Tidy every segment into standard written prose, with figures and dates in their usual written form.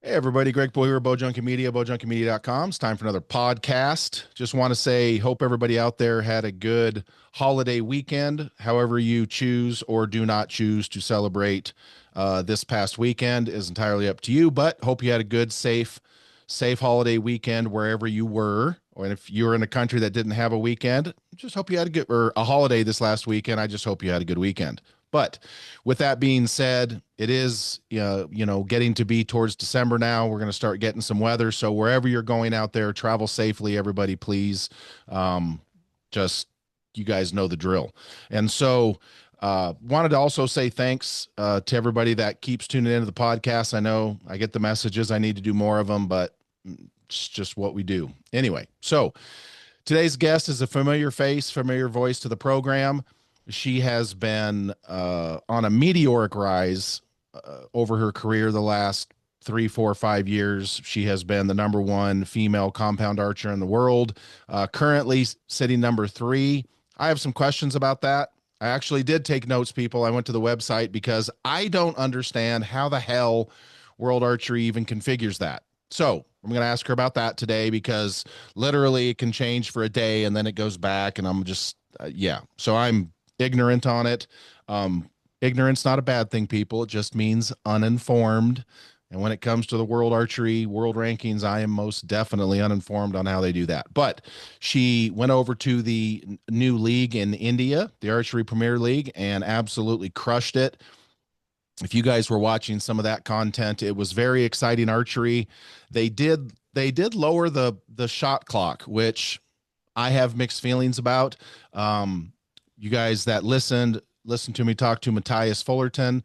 Hey everybody, Greg Poole here, Bojunkie Media, bojunkie.com. It's time for another podcast. Just want to say, hope everybody out there had a good holiday weekend. However you choose or do not choose to celebrate this past weekend is entirely up to you. But hope you had a good, safe holiday weekend wherever you were. Or if you were in a country that didn't have a weekend, just hope you had a good or a holiday this last weekend. I just hope you had a good weekend. But with that being said, it is getting to be towards December now. We're going to start getting some weather. So wherever you're going out there, travel safely, everybody, please. Um, just you guys know the drill. And so wanted to also say thanks to everybody that keeps tuning into the podcast. I know I get the messages. I need to do more of them, but it's just what we do. Anyway, so today's guest is a familiar face, familiar voice to the program. She has been on a meteoric rise over her career the last 3, 4, 5 years. She has been the number one female compound archer in the world, currently sitting number three. I have some questions about that. I actually did take notes, people. I went to the website because I don't understand how the hell World Archery even configures that. So I'm going to ask her about that today because literally it can change for a day and then it goes back. And I'm just, yeah. So I'm ignorant on it. Ignorance not a bad thing, people. It just means uninformed. And when it comes to the World Archery World Rankings, I am most definitely uninformed on how they do that. But she went over to the new league in India, the Archery Premier League, and absolutely crushed it. If you guys were watching some of that content, it was very exciting archery. They did lower the shot clock, which I have mixed feelings about. You guys that listened to me talk to Matthias Fullerton.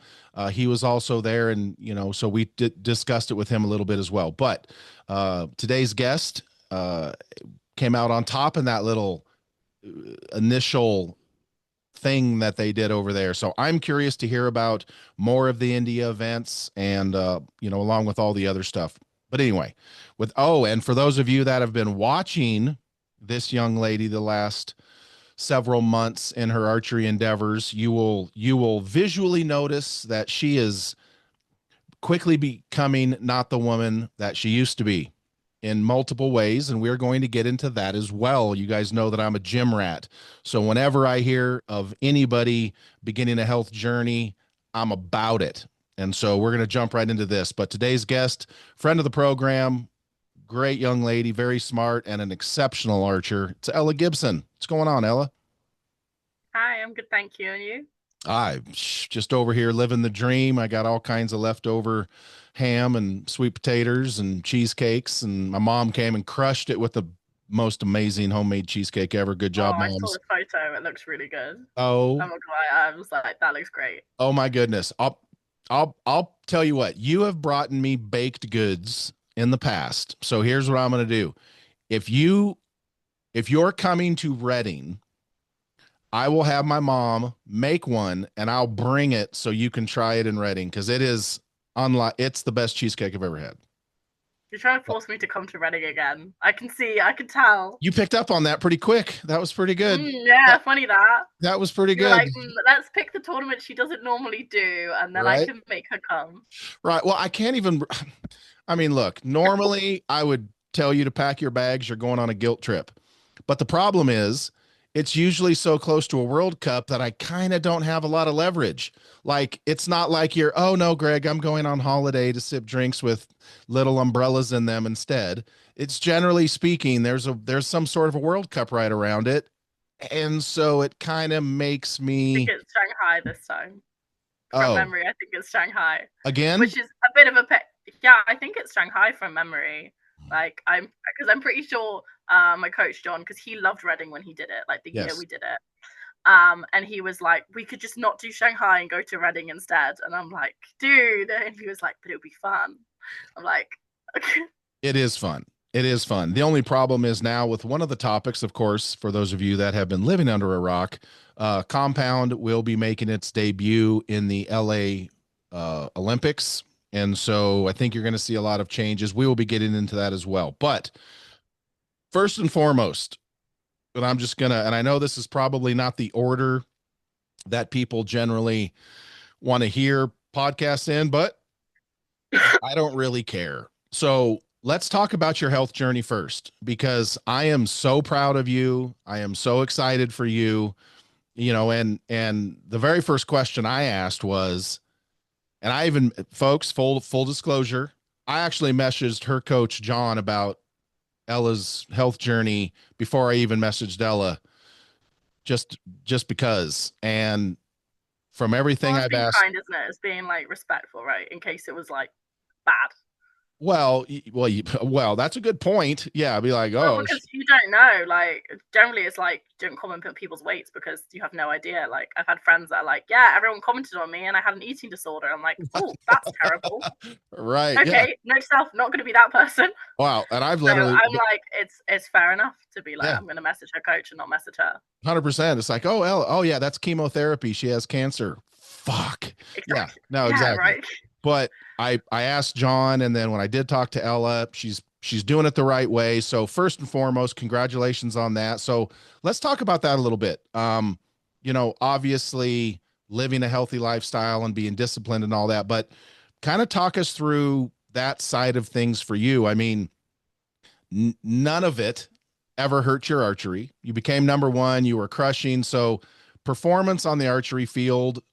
He was also there, and so we discussed it with him a little bit as well. But today's guest came out on top in that little initial thing that they did over there. So I'm curious to hear about more of the India events and along with all the other stuff. But anyway, and for those of you that have been watching this young lady the last several months in her archery endeavors, you will visually notice that she is quickly becoming not the woman that she used to be in multiple ways, and we're going to get into that as well. You guys know that I'm a gym rat, so whenever I hear of anybody beginning a health journey, I'm about it. And so we're going to jump right into this. But today's guest, friend of the program, great young lady, very smart, and an exceptional archer. It's Ella Gibson. What's going on, Ella? Hi, I'm good, thank you. And you? I just over here living the dream. I got all kinds of leftover ham and sweet potatoes and cheesecakes, and my mom came and crushed it with the most amazing homemade cheesecake ever. Good Oh, job, I saw moms. the photo. It looks really good. Oh, I'm not gonna lie, I was like, that looks great. oh my goodness. I'll tell you what. You have brought me baked goods in the past. So here's what I'm going to do. If you if you're coming to Reading, I will have my mom make one and I'll bring it so you can try it in Reading because it is unlike it's the best cheesecake I've ever had. You're trying to force me to come to Reading again. I can see, I can tell. You picked up on that pretty quick. That was pretty good. Yeah, That, funny that. that was pretty You're good. like, let's pick the tournament she doesn't normally do, and then I Right? can make her come. Right. Well, I can't even I mean, look, normally I would tell you to pack your bags, you're going on a guilt trip. But the problem is, it's usually so close to a World Cup that I kind of don't have a lot of leverage. Like, it's not like you're, oh no, Greg, I'm going on holiday to sip drinks with little umbrellas in them instead. It's generally speaking, there's some sort of a World Cup right around it. And so it kind of makes I think me, it's Shanghai this time. From oh, memory, I think it's Shanghai, again? which is a bit of a yeah. I think it's Shanghai from memory. Like I'm pretty sure my coach John, because he loved Reading when he did it, like the year Yes. we did it. And he was like, we could just not do Shanghai and go to Reading instead. And I'm like, dude. And he was like, but it would be fun. I'm like, okay. It is fun. It is fun. The only problem is now with one of the topics, of course, for those of you that have been living under a rock, Compound will be making its debut in the LA Olympics. And so I think you're going to see a lot of changes. We will be getting into that as well. But first and foremost, and I'm just going to, and I know this is probably not the order that people generally want to hear podcasts in, but I don't really care. So let's talk about your health journey first, because I am so proud of you. I am so excited for you. And the very first question I asked was, and I even, folks, full disclosure, I actually messaged her coach John about Ella's health journey before I even messaged Ella, just just because. And from Well, everything that's I've being asked, kind, isn't it? It's being like respectful, right? In case it was like bad. well, that's a good point. Yeah, I'd be like, Well, oh, because you don't know. Like, generally, it's like don't comment on people's weights because you have no idea. Like, I've had friends that are like, "Yeah, everyone commented on me, and I had an eating disorder." I'm like, "Oh, that's terrible." right, yeah, Okay, note to self, not going to be that person. wow. And I've So literally, I'm like, it's fair enough to be like, yeah, I'm going to message her coach and not message her. 100%. It's like, oh, Ella, oh yeah, that's chemotherapy. She has cancer. Fuck. Yeah, Exactly. no, Yeah. exactly. Right. But I asked John, and then when I did talk to Ella, she's doing it the right way. So first and foremost, congratulations on that. So let's talk about that a little bit. Obviously living a healthy lifestyle and being disciplined and all that, but kind of talk us through that side of things for you. I mean, none of it ever hurt your archery. You became number one, you were crushing. So performance on the archery field,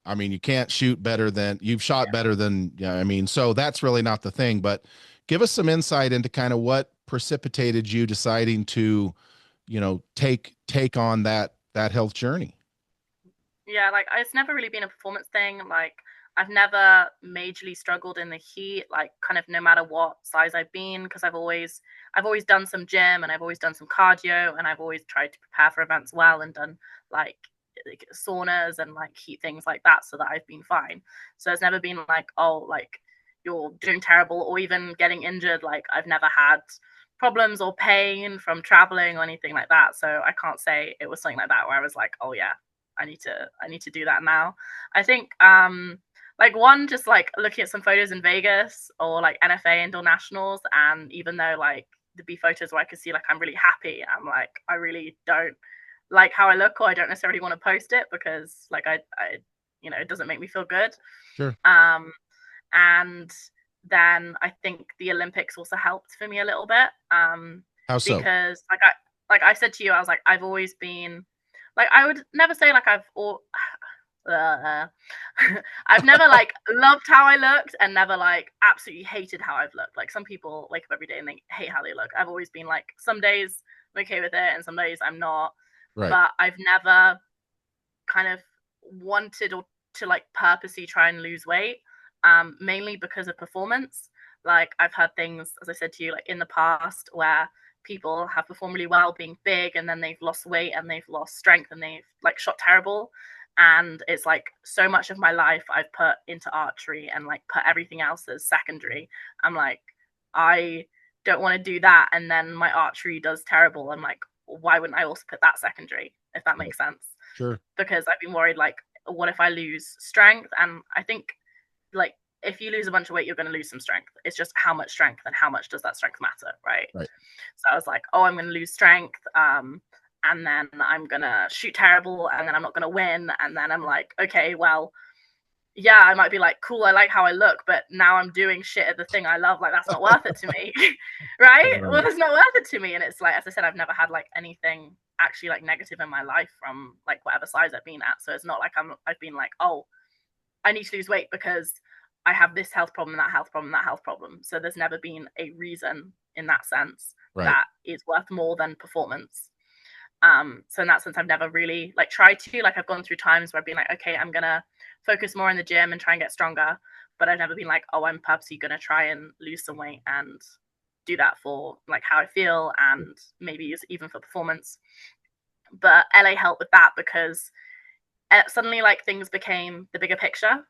I mean, you can't shoot better than you've shot better than, yeah. I mean, so that's really not the thing, but give us some insight into kind of what precipitated you deciding to, take on that health journey. Yeah, like it's never really been a performance thing. Like I've never majorly struggled in the heat, like kind of no matter what size I've been, because I've always done some gym and I've always done some cardio and I've always tried to prepare for events well and done like saunas and like heat things like that so that I've been fine. So it's never been like, oh, like you're doing terrible or even getting injured. Like I've never had problems or pain from traveling or anything like that. So I can't say it was something like that where I was like, oh yeah, I need to do that now. I think like one just like looking at some photos in Vegas or like NFA indoor nationals, and even though like the B photos where I could see like I'm really happy, I'm like I really don't like how I look, or I don't necessarily want to post it because like I it doesn't make me feel good. Sure. um and then I think the Olympics also helped for me a little bit, How so? because like I said to you, I was like I've always been like I would never say like I've all uh, I've never like loved how I looked and never like absolutely hated how I've looked. Like some people wake up every day and they hate how they look. I've always been like some days I'm okay with it and some days I'm not. Right. But I've never kind of wanted or to like purposely try and lose weight, mainly because of performance. Like I've heard things, as I said to you, like in the past where people have performed really well being big and then they've lost weight and they've lost strength and they've like shot terrible. And it's like so much of my life I've put into archery and like put everything else as secondary. I'm like, I don't want to do that. And then my archery does terrible. I'm like, why wouldn't I also put that secondary, if that Right. makes sense? Sure. Because I've been worried like, what if I lose strength? And I think like if you lose a bunch of weight, you're going to lose some strength. It's just how much strength and how much does that strength matter, right? Right. So I was like, oh, I'm going to lose strength, and then I'm going to shoot terrible, and then I'm not going to win. And then I'm like, okay, well, yeah, I might be like, cool, I like how I look, but now I'm doing shit at the thing I love. Like, that's not worth it to me. Right? Well, Right. it's not worth it to me. And it's like, as I said, I've never had like anything actually like negative in my life from like whatever size I've been at. So it's not like I've been like, oh, I need to lose weight because I have this health problem, that health problem, that health problem. So there's never been a reason in that sense Right. that is worth more than performance. So in that sense, I've never really like tried to like I've gone through times where I've been like, okay, I'm gonna focus more in the gym and try and get stronger. But I've never been like, oh, I'm purposely gonna try and lose some weight and do that for like how I feel and maybe even for performance. But LA helped with that because suddenly like things became the bigger picture.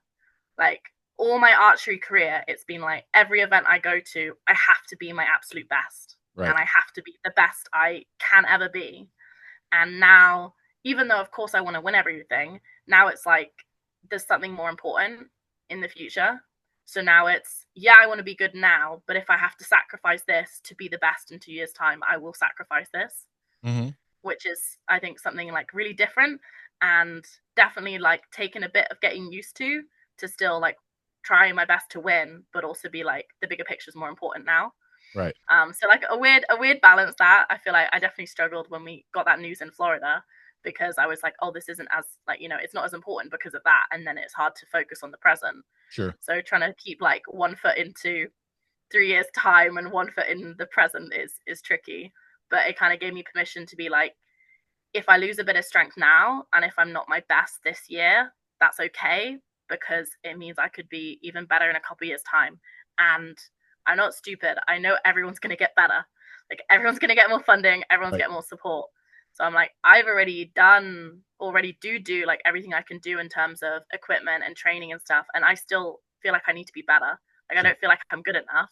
Like all my archery career, it's been like every event I go to, I have to be my absolute best Right. and I have to be the best I can ever be. And now, even though of course I want to win everything, now it's like there's something more important in the future. So now it's, yeah, I want to be good now, but if I have to sacrifice this to be the best in 2 years' time, I will sacrifice this, Hmm. which is, I think, something like really different and definitely like taking a bit of getting used to still like trying my best to win, but also be like the bigger picture is more important now. Right. So like a weird balance that I feel like I definitely struggled when we got that news in Florida, because I was like, oh, this isn't as like, it's not as important because of that, and then it's hard to focus on the present. Sure. So trying to keep like one foot into 3 years time and one foot in the present is tricky. But it kind of gave me permission to be like, if I lose a bit of strength now and if I'm not my best this year, that's okay, because it means I could be even better in a couple years time. And I'm not stupid. I know everyone's going to get better. Like everyone's going to get more funding, everyone's Right. get more support. So I'm like, I've already do like everything I can do in terms of equipment and training and stuff. And I still feel like I need to be better. Like I Sure. don't feel like I'm good enough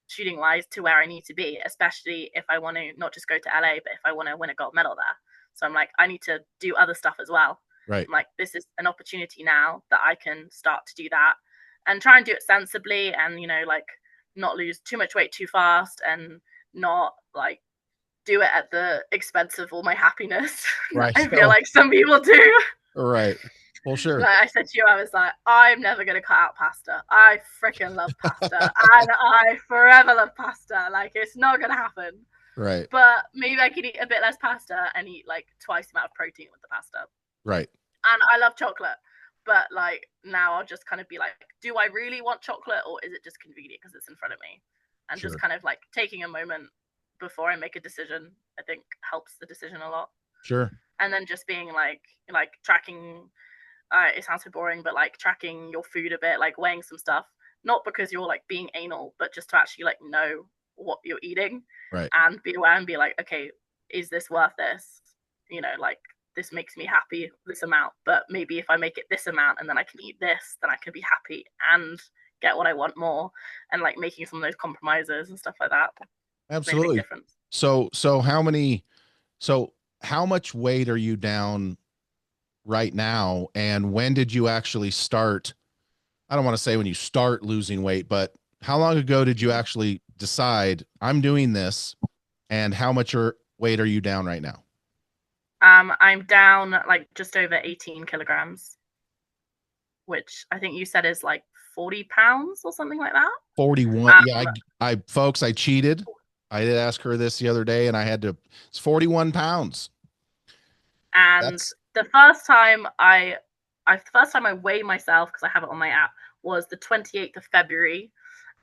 shooting wise to where I need to be, especially if I want to not just go to LA, but if I want to win a gold medal there. So I'm like, I need to do other stuff as well. Right. I'm like, this is an opportunity now that I can start to do that and try and do it sensibly, and like not lose too much weight too fast, and not like do it at the expense of all my happiness. Right. I feel like some people do. Right. Well, sure. Like I said to you, I was like, I'm never gonna cut out pasta. I freaking love pasta, and I forever love pasta. Like it's not gonna happen. Right. But maybe I could eat a bit less pasta and eat like twice the amount of protein with the pasta. Right. And I love chocolate, but like now I'll just kind of be like, do I really want chocolate, or is it just convenient because it's in front of me? And Sure. just kind of like taking a moment before I make a decision, I think helps the decision a lot. Sure. And then just being like tracking. It sounds so boring, but like tracking your food a bit, like weighing some stuff, not because you're like being anal, but just to actually like know what you're eating Right. and be aware and be like, okay, is this worth this? Like this makes me happy, this amount, but maybe if I make it this amount and then I can eat this, then I can be happy and get what I want more, and like making some of those compromises and stuff like that. It's made a big Absolutely. difference. So how much weight are you down right now? And when did you actually start? I don't want to say when you start losing weight, but how long ago did you actually decide I'm doing this? And how much weight are you down right now? I'm down like just over 18 kilograms, which I think you said is like 40 pounds or something like that. 41. Yeah, Um, folks, I cheated. I did ask her this the other day and it's 41 pounds. and That's the first time I weighed myself, because I have it on my app, was the 28th of February.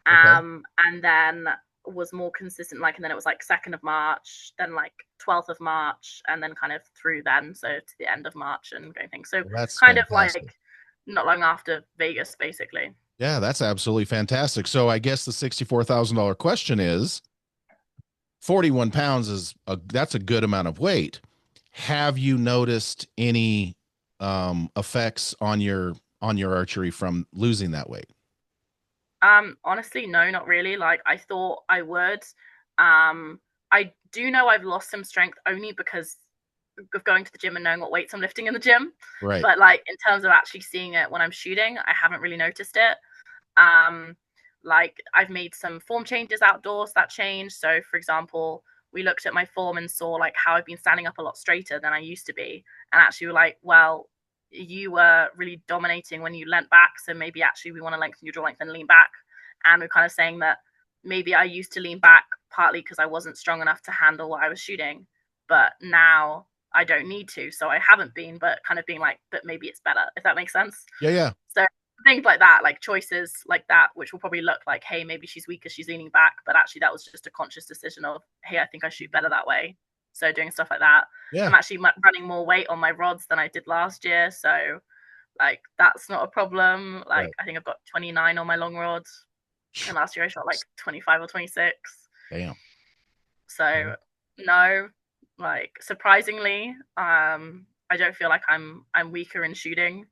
okay. And then was more consistent, like, and then it was like 2nd of March, then like 12th of March, and then kind of through then, so to the end of March and going things. So Well, that's kind of fantastic. like not long after Vegas, basically. Yeah, that's absolutely fantastic. So I guess the $64,000 question is 41 pounds that's a good amount of weight. Have you noticed any effects on your archery from losing that weight? Honestly, no, not really. Like I thought I would. I do know I've lost some strength only because of going to the gym and knowing what weights I'm lifting in the gym. Right. But like in terms of actually seeing it when I'm shooting, I haven't really noticed it. Um, like I've made some form changes outdoors that change. So for example, we looked at my form and saw like how I've been standing up a lot straighter than I used to be. And actually we're like, well, you were really dominating when you leant back. So maybe actually we want to lengthen your jaw length and lean back. And we're kind of saying that maybe I used to lean back partly because I wasn't strong enough to handle what I was shooting. But now I don't need to. So I haven't been, but kind of being like, but maybe it's better, if that makes sense. Yeah, yeah. So things like that, like choices like that, which will probably look like, hey, maybe she's weak because she's leaning back, but actually that was just a conscious decision of, hey, I think I shoot better that way. So doing stuff like that. Yeah. I'm actually running more weight on my rods than I did last year, so like that's not a problem. Like Right. I think I've got 29 on my long rods, and last year I shot like 25 or 26. Damn. So no, like surprisingly, I don't feel like I'm weaker in shooting.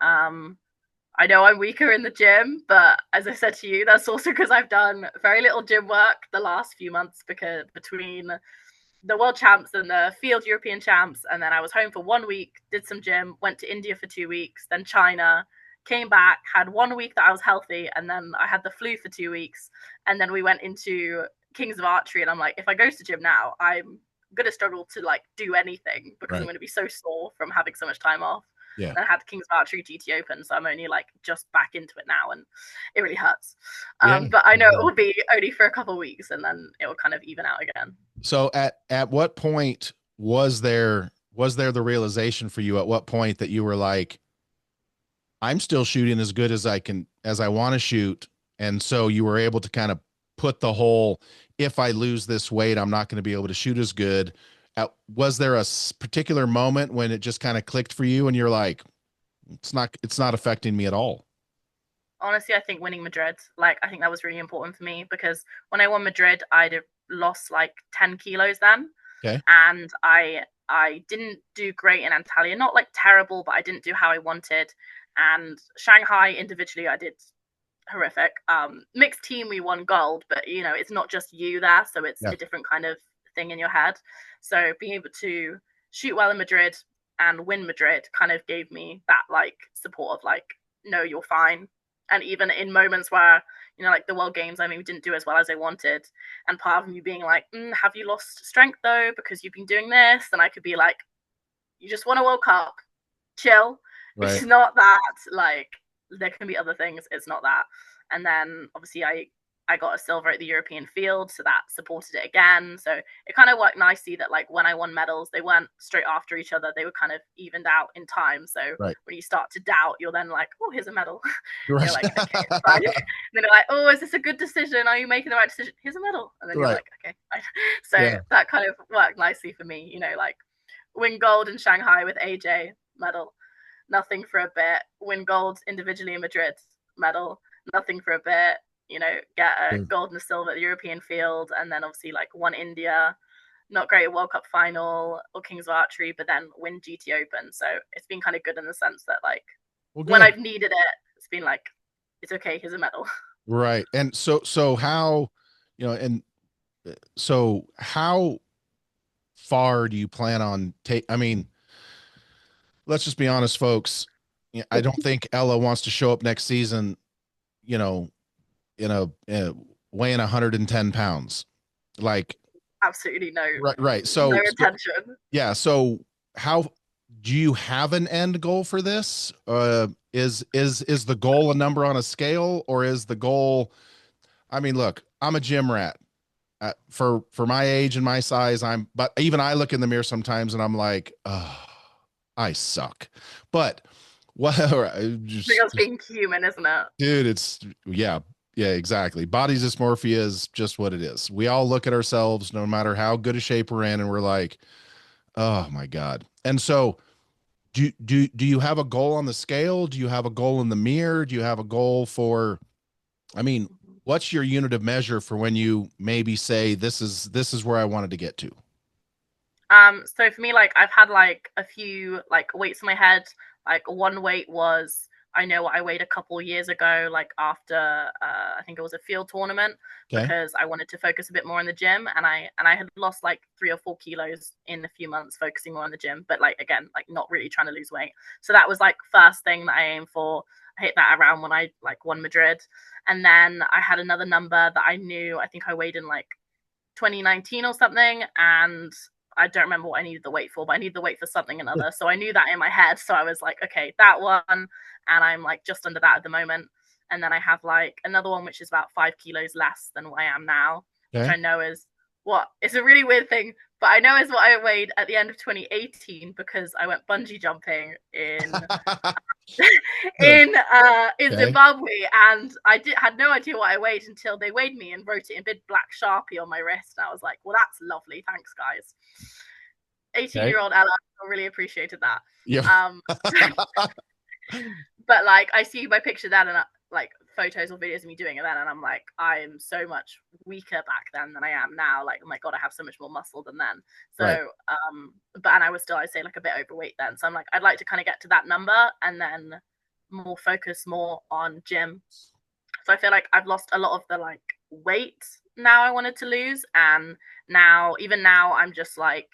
Um, I know I'm weaker in the gym, but as I said to you, that's also because I've done very little gym work the last few months, because between the world champs and the field European champs, and then I was home for 1 week, did some gym, went to India for 2 weeks, then China, came back, had 1 week that I was healthy, and then I had the flu for 2 weeks, and then we went into Kings of Archery, and I'm like, if I go to the gym now, I'm gonna struggle to like do anything because I'm Right. gonna be so sore from having so much time off. Yeah. And I had King's Archery GT Open, so I'm only like just back into it now, and it really hurts. Yeah. But I know it Yeah. will be only for a couple of weeks, and then it will kind of even out again. So at what point was there the realization for you, at what point that you were like, I'm still shooting as good as I want to shoot, and so you were able to kind of put the whole, if I lose this weight I'm not going to be able to shoot as good. Was there a particular moment when it just kind of clicked for you and you're like, it's not affecting me at all? Honestly, I think winning Madrid, like, I think that was really important for me, because when I won Madrid, I'd have lost like 10 kilos then. Okay. And I didn't do great in Antalya. Not like terrible, but I didn't do how I wanted. And Shanghai individually, I did horrific. Mixed team, we won gold, but you know, it's not just you there, so it's Yeah. a different kind of thing in your head. So being able to shoot well in Madrid and win Madrid kind of gave me that like support of like, no, you're fine. And even in moments where, you know, like the World Games, I maybe didn't do as well as I wanted, and part of me being like, have you lost strength though because you've been doing this? And I could be like, you just won a World Cup, chill. It's Right. not that. Like, there can be other things. It's not that. And then obviously I got a silver at the European field, so that supported it again. So it kind of worked nicely that like when I won medals, they weren't straight after each other. They were kind of evened out in time. So Right. when you start to doubt, you're then like, oh, here's a medal. You're Right. like, okay, it's fine. And then they're like, oh, is this a good decision? Are you making the right decision? Here's a medal. And then you're Right. like, okay, fine. So Yeah. that kind of worked nicely for me, you know, like win gold in Shanghai with AJ, medal, nothing for a bit. Win gold individually in Madrid, medal, nothing for a bit. You know, get a Good. gold and a silver at the European field, and then obviously like won India, not great at World Cup final or King's Archery, but then win GT Open. So it's been kind of good in the sense that like Well, when good. I've needed it, it's been like, it's okay, here's a medal. Right. And so how, and so how far do you plan on take? I mean, let's just be honest, folks. I don't think Ella wants to show up next season, you know, in a weighing 110 pounds. Like, Absolutely no, right, right. no So intention. yeah. So how do you have an end goal for this? Is the goal a number on a scale, or is the goal? I mean, look, I'm a gym rat. For my age and my size, but even I look in the mirror sometimes and I'm like, oh, I suck. But whatever, Because being human, isn't it? dude, yeah, exactly. Body dysmorphia is just what it is. We all look at ourselves, no matter how good a shape we're in, and we're like, oh my God. And so, do you have a goal on the scale? Do you have a goal in the mirror? Do you have a goal for? I mean, what's your unit of measure for when you maybe say this is where I wanted to get to? So for me, like I've had like a few like weights in my head. Like one weight was, I know what I weighed a couple years ago, like after I think it was a field tournament, Okay. because I wanted to focus a bit more in the gym, and I had lost like 3 or 4 kilos in a few months focusing more on the gym, but like again, like not really trying to lose weight. So that was like first thing that I aimed for. I hit that around when I like won Madrid, and then I had another number that I knew. I think I weighed in like 2019 or something, and I don't remember what I needed the weight for, but I needed the weight for something another. So I knew that in my head. So I was like, okay, that one, and I'm like just under that at the moment. And then I have like another one which is about 5 kilos less than what I am now, which Okay. I know is what, it's a really weird thing, but I know is what I weighed at the end of 2018, because I went bungee jumping in in Okay. Zimbabwe, and had no idea what I weighed until they weighed me and wrote it in big black sharpie on my wrist, and I was like, well, that's lovely, thanks guys. 18 Okay. year old Ella, I really appreciated that. Yeah. um but like I see my picture then, and like photos or videos of me doing it then, and I'm like, I am so much weaker back then than I am now. Like, oh my god, I have so much more muscle than then. Right. So but and I was still, I'd say, like a bit overweight then, so I'm like, I'd like to kind of get to that number and then more focus more on gym. So I feel like I've lost a lot of the like weight now I wanted to lose, and now, even now, I'm just like,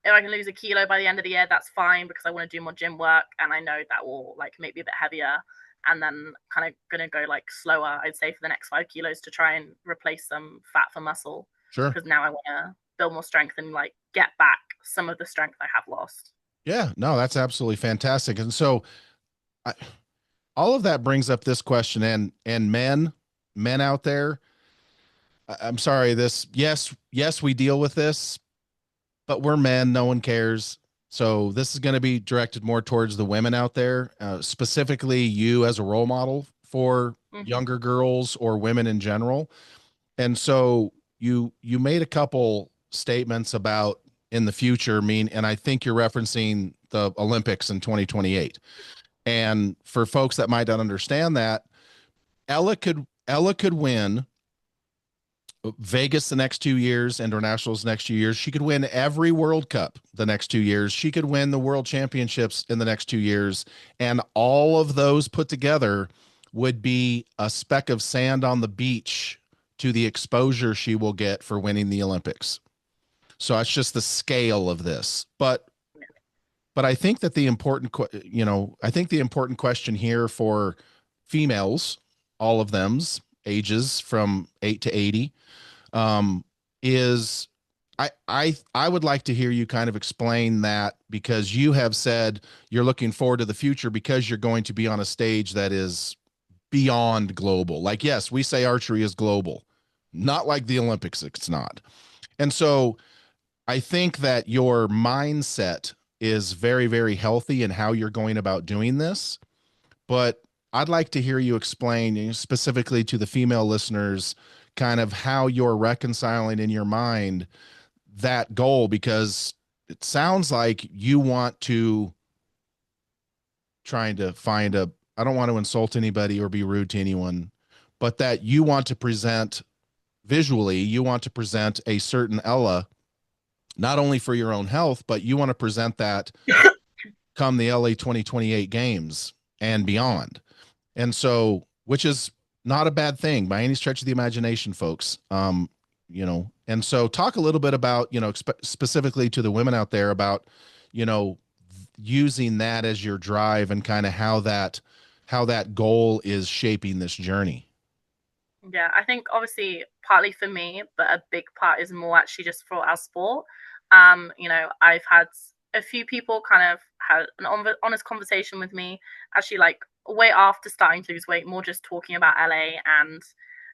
if I can lose a kilo by the end of the year, that's fine, because I want to do more gym work, and I know that will like make me a bit heavier, and then kind of gonna go like slower, I'd say, for the next 5 kilos to try and replace some fat for muscle, Sure. because now I want to build more strength and like get back some of the strength I have lost. Yeah, no, that's absolutely fantastic. And so I, all of that brings up this question, and men out there, I'm sorry, this, yes, we deal with this, but we're men, no one cares. So this is going to be directed more towards the women out there, specifically you as a role model for Hmm. younger girls or women in general. And so you made a couple statements about in the future mean, and I think you're referencing the Olympics in 2028. And for folks that might not understand that, Ella could win Vegas the next 2 years, internationals next 2 years. She could win every World Cup the next 2 years. She could win the World Championships in the next 2 years. And all of those put together would be a speck of sand on the beach to the exposure she will get for winning the Olympics. So that's just the scale of this. But I think that the important, I think the important question here for females, all of them's ages from 8 to 80, um, is I would like to hear you kind of explain that because you have said you're looking forward to the future because you're going to be on a stage that is beyond global. Like, yes, we say archery is global, not like the Olympics, it's not. And so I think that your mindset is very, very healthy in how you're going about doing this. But I'd like to hear you explain specifically to the female listeners kind of how you're reconciling in your mind that goal because it sounds like you want to trying to find a I don't want to insult anybody or be rude to anyone, but that you want to present visually, you want to present a certain Ella not only for your own health, but you want to present that come the LA 2028 games and beyond. And so, which is not a bad thing by any stretch of the imagination, folks. And so talk a little bit about, specifically to the women out there about, you know, using that as your drive and kind of how that goal is shaping this journey. Yeah, I think obviously partly for me, but a big part is more actually just for our sport. I've had a few people kind of had an honest conversation with me, actually like way after starting to lose weight, more just talking about LA, and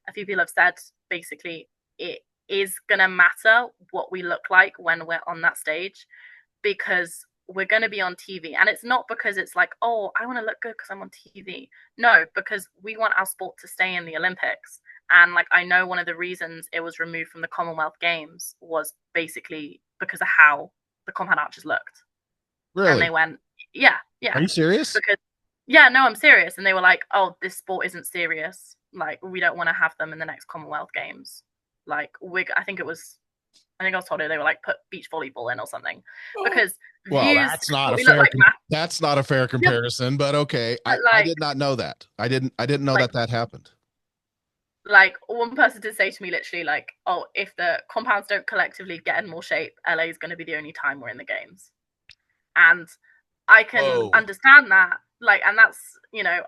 a few people have said basically it is gonna matter what we look like when we're on that stage because we're going to be on TV. And it's not because it's like, oh, I want to look good because I'm on TV. No, because we want our sport to stay in the Olympics. And like, I know one of the reasons it was removed from the Commonwealth Games was basically because of how the compound archers looked. And they Really? went, yeah, Are yeah. you serious? Because, yeah, no, I'm serious. And they were like, oh, this sport isn't serious. Like, we don't want to have them in the next Commonwealth Games. Like, I think I was told they were like put beach volleyball in or something because Well, views that's not a what we look fair like math. that's not a fair Yeah, comparison, but okay. I but I did not know that. I didn't know like that happened. like one person did say to me literally like, oh, if the compounds don't collectively get in more shape, LA is going to be the only time we're in the games, and I can Whoa. understand that. Like, and that's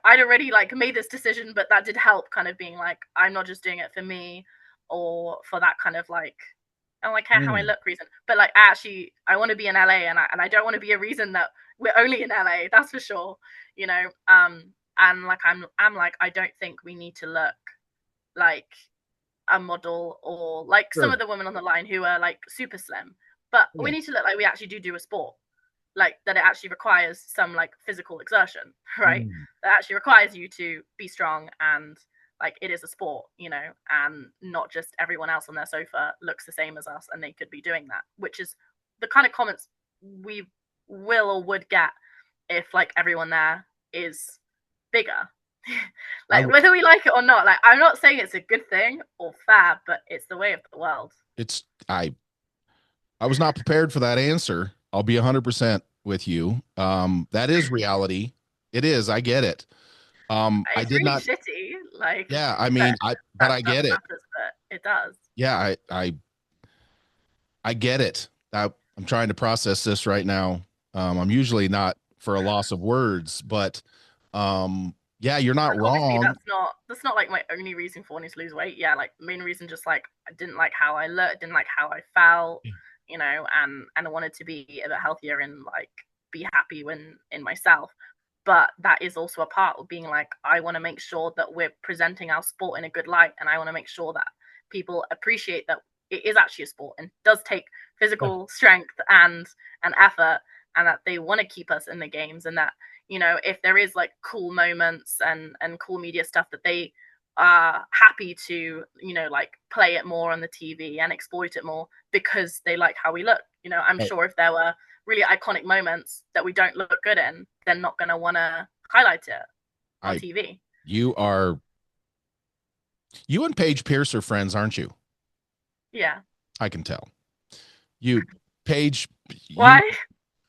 I'd already like made this decision, but that did help, kind of being like, I'm not just doing it for me or for that kind of like I don't like care how I Hmm. look reason, but like I want to be in LA, and I don't want to be a reason that we're only in LA. That's for sure. You know, and like I'm like I don't think we need to look like a model or like some Sure. of the women on the line who are like super slim, but we Yeah. need to look like we actually do a sport, like that it actually requires some like physical exertion, right? Mm. That actually requires you to be strong and like it is a sport, and not just everyone else on their sofa looks the same as us and they could be doing that, which is the kind of comments we will or would get if like everyone there is bigger. I Like whether we like it or not, like I'm not saying it's a good thing or fair, but it's the way of the world. it's I was not prepared for that answer. I'll be 100% with you. That is reality. It is. I get it. I It's did really not. shitty, like Yeah. I that mean, but that I stuff get it. matters, but it does. Yeah. I get it. I'm trying to process this right now. I'm usually not for a loss of words, but yeah, you're not Like obviously wrong. that's not like my only reason for wanting to lose weight. Yeah, like main reason just like I didn't like how I looked, didn't like how I felt, and I wanted to be a bit healthier in like be happy when in myself. But that is also a part of being like, I want to make sure that we're presenting our sport in a good light, and I want to make sure that people appreciate that it is actually a sport and does take physical strength and effort, and that they want to keep us in the games, and that, you know, if there is like cool moments and cool media stuff, that they are happy to, you know, like play it more on the TV and exploit it more because they like how we look. You know, I'm Right. sure if there were really iconic moments that we don't look good in, they're not going to want to highlight it on I TV. you are you and Paige Pierce are friends, aren't you? Yeah. I can tell. You Paige, you Why?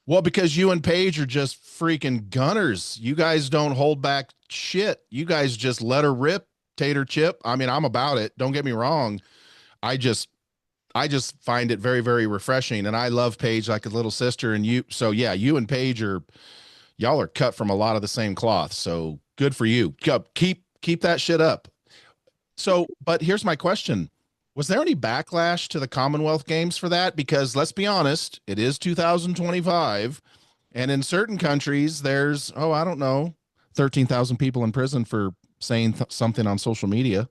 well, because you and Paige are just freaking gunners. You guys don't hold back shit. You guys just let her rip, tater chip. I mean, I'm about it. Don't get me wrong. I just I just find it very, very refreshing. And I love Paige like a little sister. And you, so yeah, you and Paige are y'all are cut from a lot of the same cloth. So good for you. Keep that shit up. So, but here's my question. Was there any backlash to the Commonwealth Games for that? Because let's be honest, it is 2025. And in certain countries, there's, oh, I don't know, 13,000 people in prison for saying something on social media.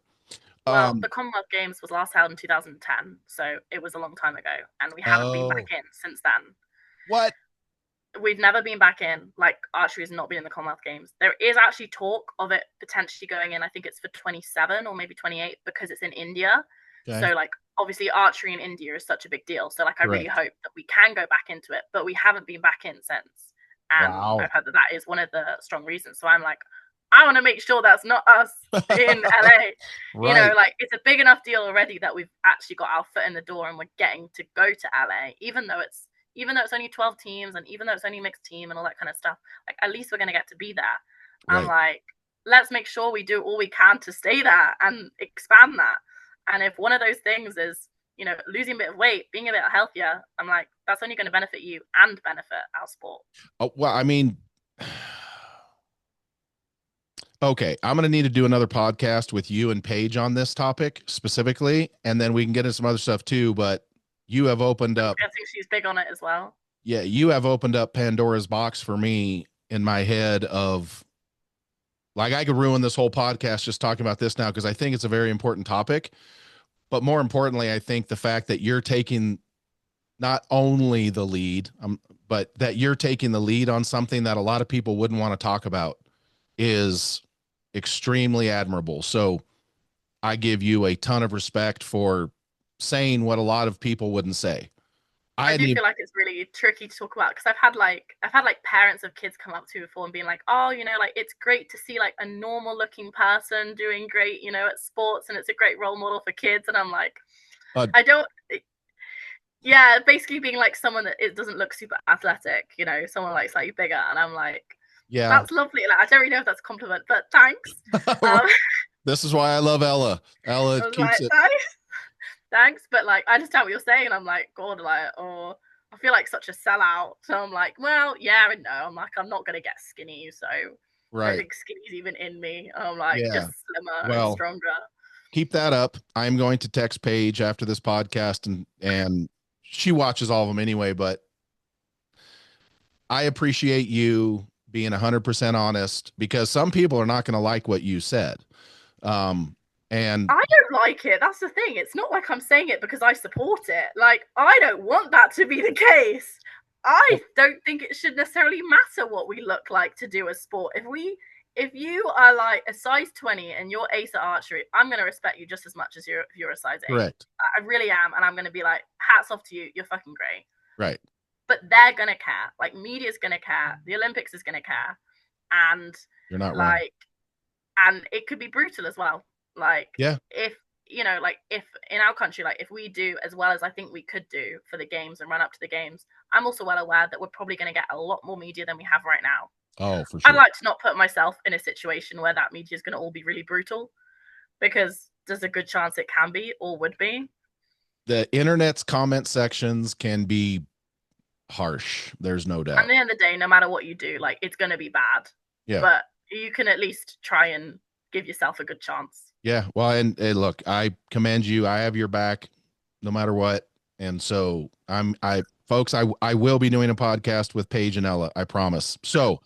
Well, Um, the Commonwealth Games was last held in 2010, so it was a long time ago, and we haven't been back oh, in since then. what? We've never been back in. Like, archery has not been in the Commonwealth Games. There is actually talk of it potentially going in. I think it's for 27 or maybe 28 because it's in India. Okay. So, like, obviously, archery in India is such a big deal. So, like, I really Correct. hope that we can go back into it, but we haven't been back in since. And Wow. I've heard that that is one of the strong reasons. So, I'm like, I want to make sure that's not us in LA. You know, Right. like, it's a big enough deal already that we've actually got our foot in the door and we're getting to go to LA, even though it's only 12 teams and even though it's only mixed team and all that kind of stuff, like at least we're going to get to be there. I'm Right. like, let's make sure we do all we can to stay there and expand that. And if one of those things is, you know, losing a bit of weight, being a bit healthier, I'm like, that's only going to benefit you and benefit our sport. Oh, well, I mean, okay, I'm going to need to do another podcast with you and Paige on this topic specifically, and then we can get into some other stuff too. But you have opened I'm up, guessing she's big on it as well. yeah, you have opened up Pandora's box for me in my head of like I could ruin this whole podcast just talking about this now because I think it's a very important topic. But more importantly, I think the fact that you're taking not only the lead, but that you're taking the lead on something that a lot of people wouldn't want to talk about is extremely admirable. So I give you a ton of respect for saying what a lot of people wouldn't say. I I hadn't do even, feel like it's really tricky to talk about because I've had like parents of kids come up to me before and being like, oh, you know, like it's great to see like a normal looking person doing great, you know, at sports, and it's a great role model for kids. And I'm like, uh, I don't, yeah, basically being like someone that it doesn't look super athletic, you know, someone like slightly bigger, and I'm like, yeah. that's lovely. Like, I don't really know if that's a compliment, but thanks. Um, This is why I love Ella. Ella I was keeps like, it. thanks, but like I understand what you're saying, and I'm like, God, like, or I feel like such a sellout. So I'm like, well, yeah and no. I'm like, I'm not gonna get skinny, so I don't Right. think skinny's even in me. I'm like Yeah. just slimmer and Well, stronger. keep that up. I'm going to text Paige after this podcast and she watches all of them anyway, but I appreciate you being 100% honest because some people are not going to like what you said. Um, and I don't like it. That's the thing. It's not like I'm saying it because I support it. Like, I don't want that to be the case. I don't think it should necessarily matter what we look like to do a sport. If you are like a size 20 and you're ace at archery, I'm going to respect you just as much as you're a size 8. correct. I really am, and I'm going to be like, hats off to you. You're fucking great. Right. But they're going to care. Like, media's going to care. The Olympics is going to care. And You're not wrong. like, and it could be brutal as well. Like, Yeah. if you know, like if in our country, like if we do as well as I think we could do for the games and run up to the games, I'm also well aware that we're probably going to get a lot more media than we have right now. Oh, for I'd sure. like to not put myself in a situation where that media is going to all be really brutal, because there's a good chance it can be or would be. The internet's comment sections can be harsh. There's no At doubt. the end of the day, no matter what you do, like it's going to be bad, Yeah. but you can at least try and give yourself a good chance. Yeah. Well, and look, I commend you. I have your back no matter what. And so folks, I will be doing a podcast with Paige and Ella, I promise. So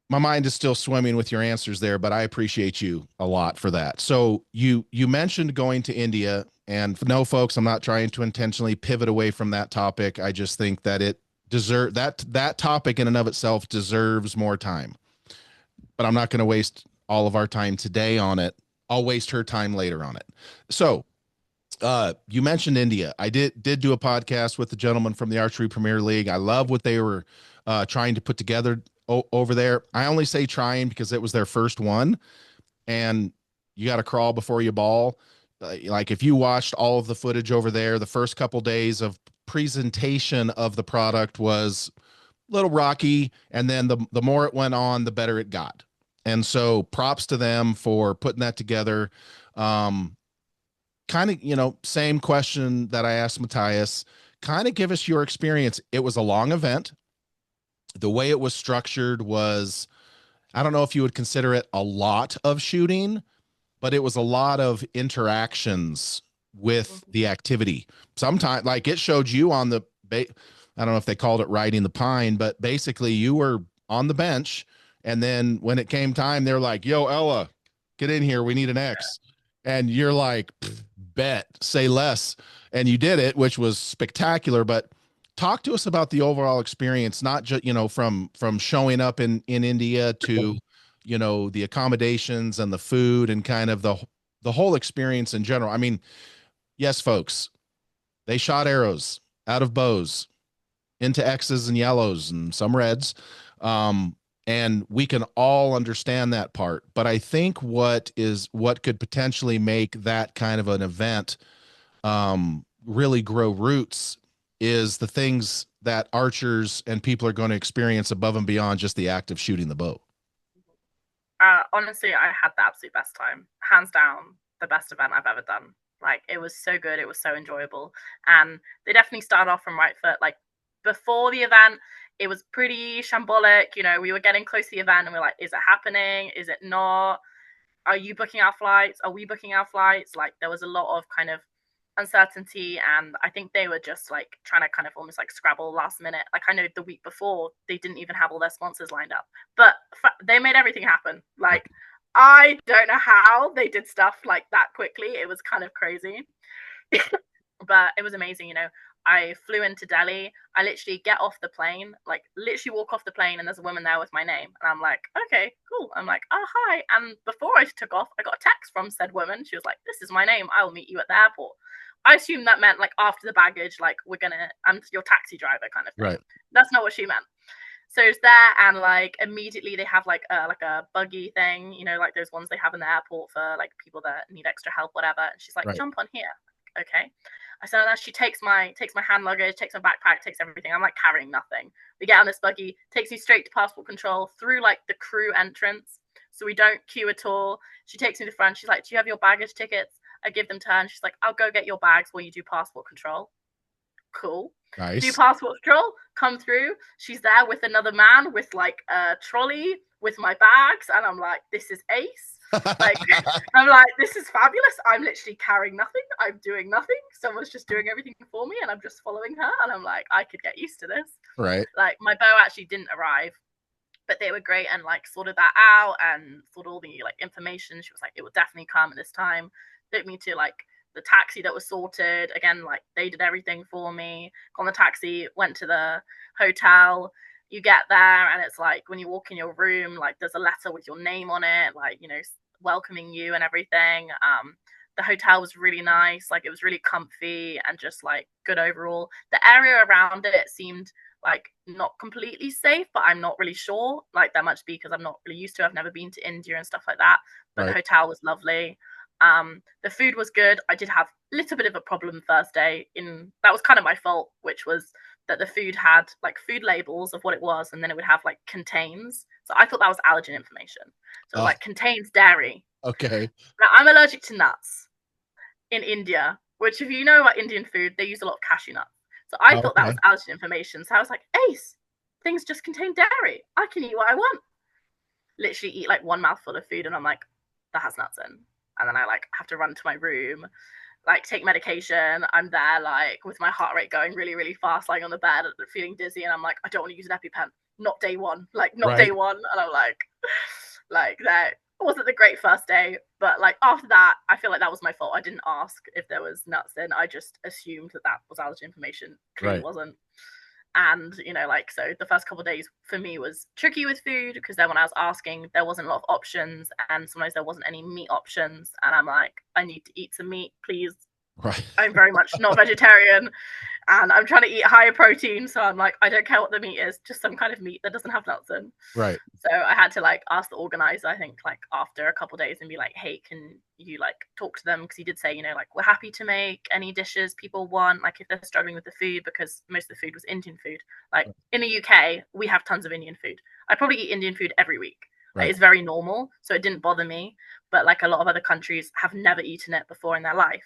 my mind is still swimming with your answers there, but I appreciate you a lot for that. So you mentioned going to India, and no, folks, I'm not trying to intentionally pivot away from that topic. I just think that it deserve that topic in and of itself deserves more time. But I'm not going to waste all of our time today on it. I'll waste her time later on it. So you mentioned India. I did do a podcast with the gentleman from the Archery Premier League. I love what they were trying to put together over there. I only say trying because it was their first one, and you got to crawl before you ball. Like if you watched all of the footage over there, the first couple days of presentation of the product was a little rocky, and then the more it went on, the better it got. And so props to them for putting that together. Kind of, same question that I asked Matthias. Kind of give us your experience. It was a long event. The way it was structured was, I don't know if you would consider it a lot of shooting, but it was a lot of interactions with the activity. Sometimes, like it showed you on the, I don't know if they called it riding the pine, but basically you were on the bench. And then when it came time, they're like, yo, Ella, get in here. We need an X. And you're like, bet, say less. And you did it, which was spectacular. But talk to us about the overall experience, not just, from showing up in India to, the accommodations and the food and kind of the whole experience in general. I mean, yes, folks, they shot arrows out of bows into X's and yellows and some reds. And we can all understand that part. But I think what could potentially make that kind of an event really grow roots is the things that archers and people are going to experience above and beyond just the act of shooting the bow. Honestly, I had the absolute best time. Hands down, the best event I've ever done. Like, it was so good. It was so enjoyable. And they definitely started off from right foot. Like, before the event, it was pretty shambolic. We were getting close to the event and we're like, is it happening? Is it not? Are you booking our flights? Are we booking our flights? Like, there was a lot of kind of uncertainty, and I think they were just like trying to kind of almost like scrabble last minute. Like, I know the week before they didn't even have all their sponsors lined up, but they made everything happen. Like, I don't know how they did stuff like that quickly. It was kind of crazy. But it was amazing. I flew into Delhi. I literally get off the plane, like literally walk off the plane, and there's a woman there with my name. And I'm like, okay, cool. I'm like, oh, hi. And before I took off, I got a text from said woman. She was like, this is my name. I will meet you at the airport. I assumed that meant like after the baggage, like I'm your taxi driver kind of thing. Right. That's not what she meant. So it's there, and like immediately they have like a buggy thing, like those ones they have in the airport for like people that need extra help, whatever. And she's like, Right. jump on here. Okay. I said that. She takes my hand luggage, takes my backpack, takes everything. I'm like carrying nothing. We get on this buggy, takes me straight to passport control through like the crew entrance, so we don't queue at all. She takes me to the front. She's like, do you have your baggage tickets? I give them to her, and she's like, I'll go get your bags while you do passport control. Cool. Nice. Do passport control, come through. She's there with another man with like a trolley with my bags, and I'm like, this is ace. Like, I'm like, this is fabulous. I'm literally carrying nothing. I'm doing nothing. Someone's just doing everything for me, and I'm just following her. And I'm like, I could get used to this. Right. Like, my bow actually didn't arrive, but they were great and like sorted that out and sorted all the like information. She was like, it will definitely come at this time. Took me to like the taxi that was sorted. Again, like they did everything for me. Got on the taxi, went to the hotel. You get there, and it's like when you walk in your room, like there's a letter with your name on it, like, welcoming you and everything. The hotel was really nice. Like, it was really comfy and just like good overall. The area around it seemed like not completely safe, but I'm not really sure. Like, that much because I'm not really used to it. I've never been to India and stuff like that. But the hotel was lovely. The food was good. I did have a little bit of a problem first day. That was kind of my fault, which was that the food had like food labels of what it was, and then it would have like contains. So I thought that was allergen information. So it was like contains dairy. Okay. Now, I'm allergic to nuts in India, which if you know about Indian food, they use a lot of cashew nuts. So I thought that was allergen information. So I was like, ace, things just contain dairy. I can eat what I want. Literally eat like one mouthful of food, and I'm like, that has nuts in. And then I like have to run to my room. like take medication. I'm there like with my heart rate going really, really fast, lying on the bed, feeling dizzy, and I'm like, I don't want to use an EpiPen. Not day one, like not Right. day one. And I'm like that wasn't the great first day, but like after that, I feel like that was my fault. I didn't ask if there was nuts in. I just assumed that that was allergy information. Clearly Right. wasn't. And like, so the first couple of days for me was tricky with food, because then when I was asking, there wasn't a lot of options, and sometimes there wasn't any meat options, and I'm like, I need to eat some meat, please. Right. I'm very much not vegetarian, and I'm trying to eat higher protein, so I'm like, I don't care what the meat is, just some kind of meat that doesn't have nuts in. Right. So I had to like ask the organizer, I think, like after a couple of days, and be like, hey, can you like talk to them, because he did say, like, we're happy to make any dishes people want, like if they're struggling with the food, because most of the food was Indian food. Like in the UK, we have tons of Indian food. I probably eat Indian food every week. Like, Right. it's very normal, so it didn't bother me. But like a lot of other countries have never eaten it before in their life,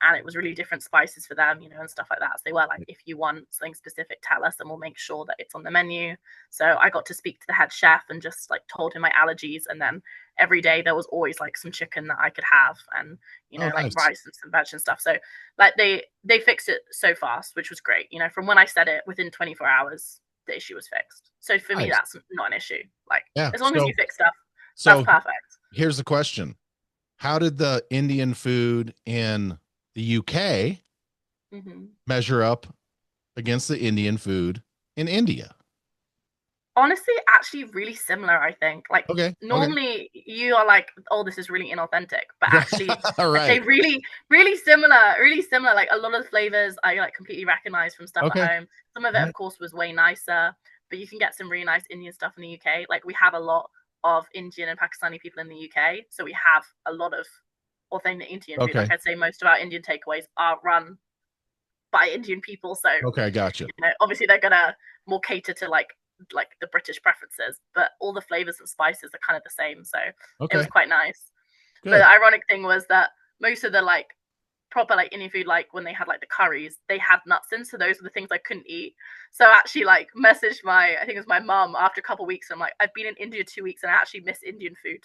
and it was really different spices for them, and stuff like that. So they were like, if you want something specific, tell us and we'll make sure that it's on the menu. So I got to speak to the head chef and just like told him my allergies, and then every day there was always like some chicken that I could have, and Oh, like nice. rice and some veg and stuff. So like they fixed it so fast, which was great. From when I said it, within 24 hours the issue was fixed. So for me, Nice. that's not an issue. Like, Yeah. as long as you fix stuff, that's So perfect. here's the question. How did the Indian food in the UK measure up against the Indian food in India? Honestly, actually really similar, I think. Like, Okay. Okay. normally you are like, oh, this is really inauthentic, but actually All I'd say right. really, really similar, really similar. Like, a lot of the flavors I like completely recognize from stuff at Okay. home. Some of it, All of right. course, was way nicer, but you can get some really nice Indian stuff in the UK. Like, we have a lot of Indian and Pakistani people in the UK, so we have a lot of authentic Indian food. Okay. Like, I'd say most of our Indian takeaways are run by Indian people, so Okay. Gotcha. obviously they're gonna more cater to like the British preferences, but all the flavors and spices are kind of the same. So it was Okay. quite nice. But Good. the ironic thing was that most of the like proper like Indian food, like when they had like the curries, they had nuts in, so those were the things I couldn't eat. So I actually like messaged I think it was my mum after a couple of weeks. I'm like, I've been in India 2 weeks and I actually miss Indian food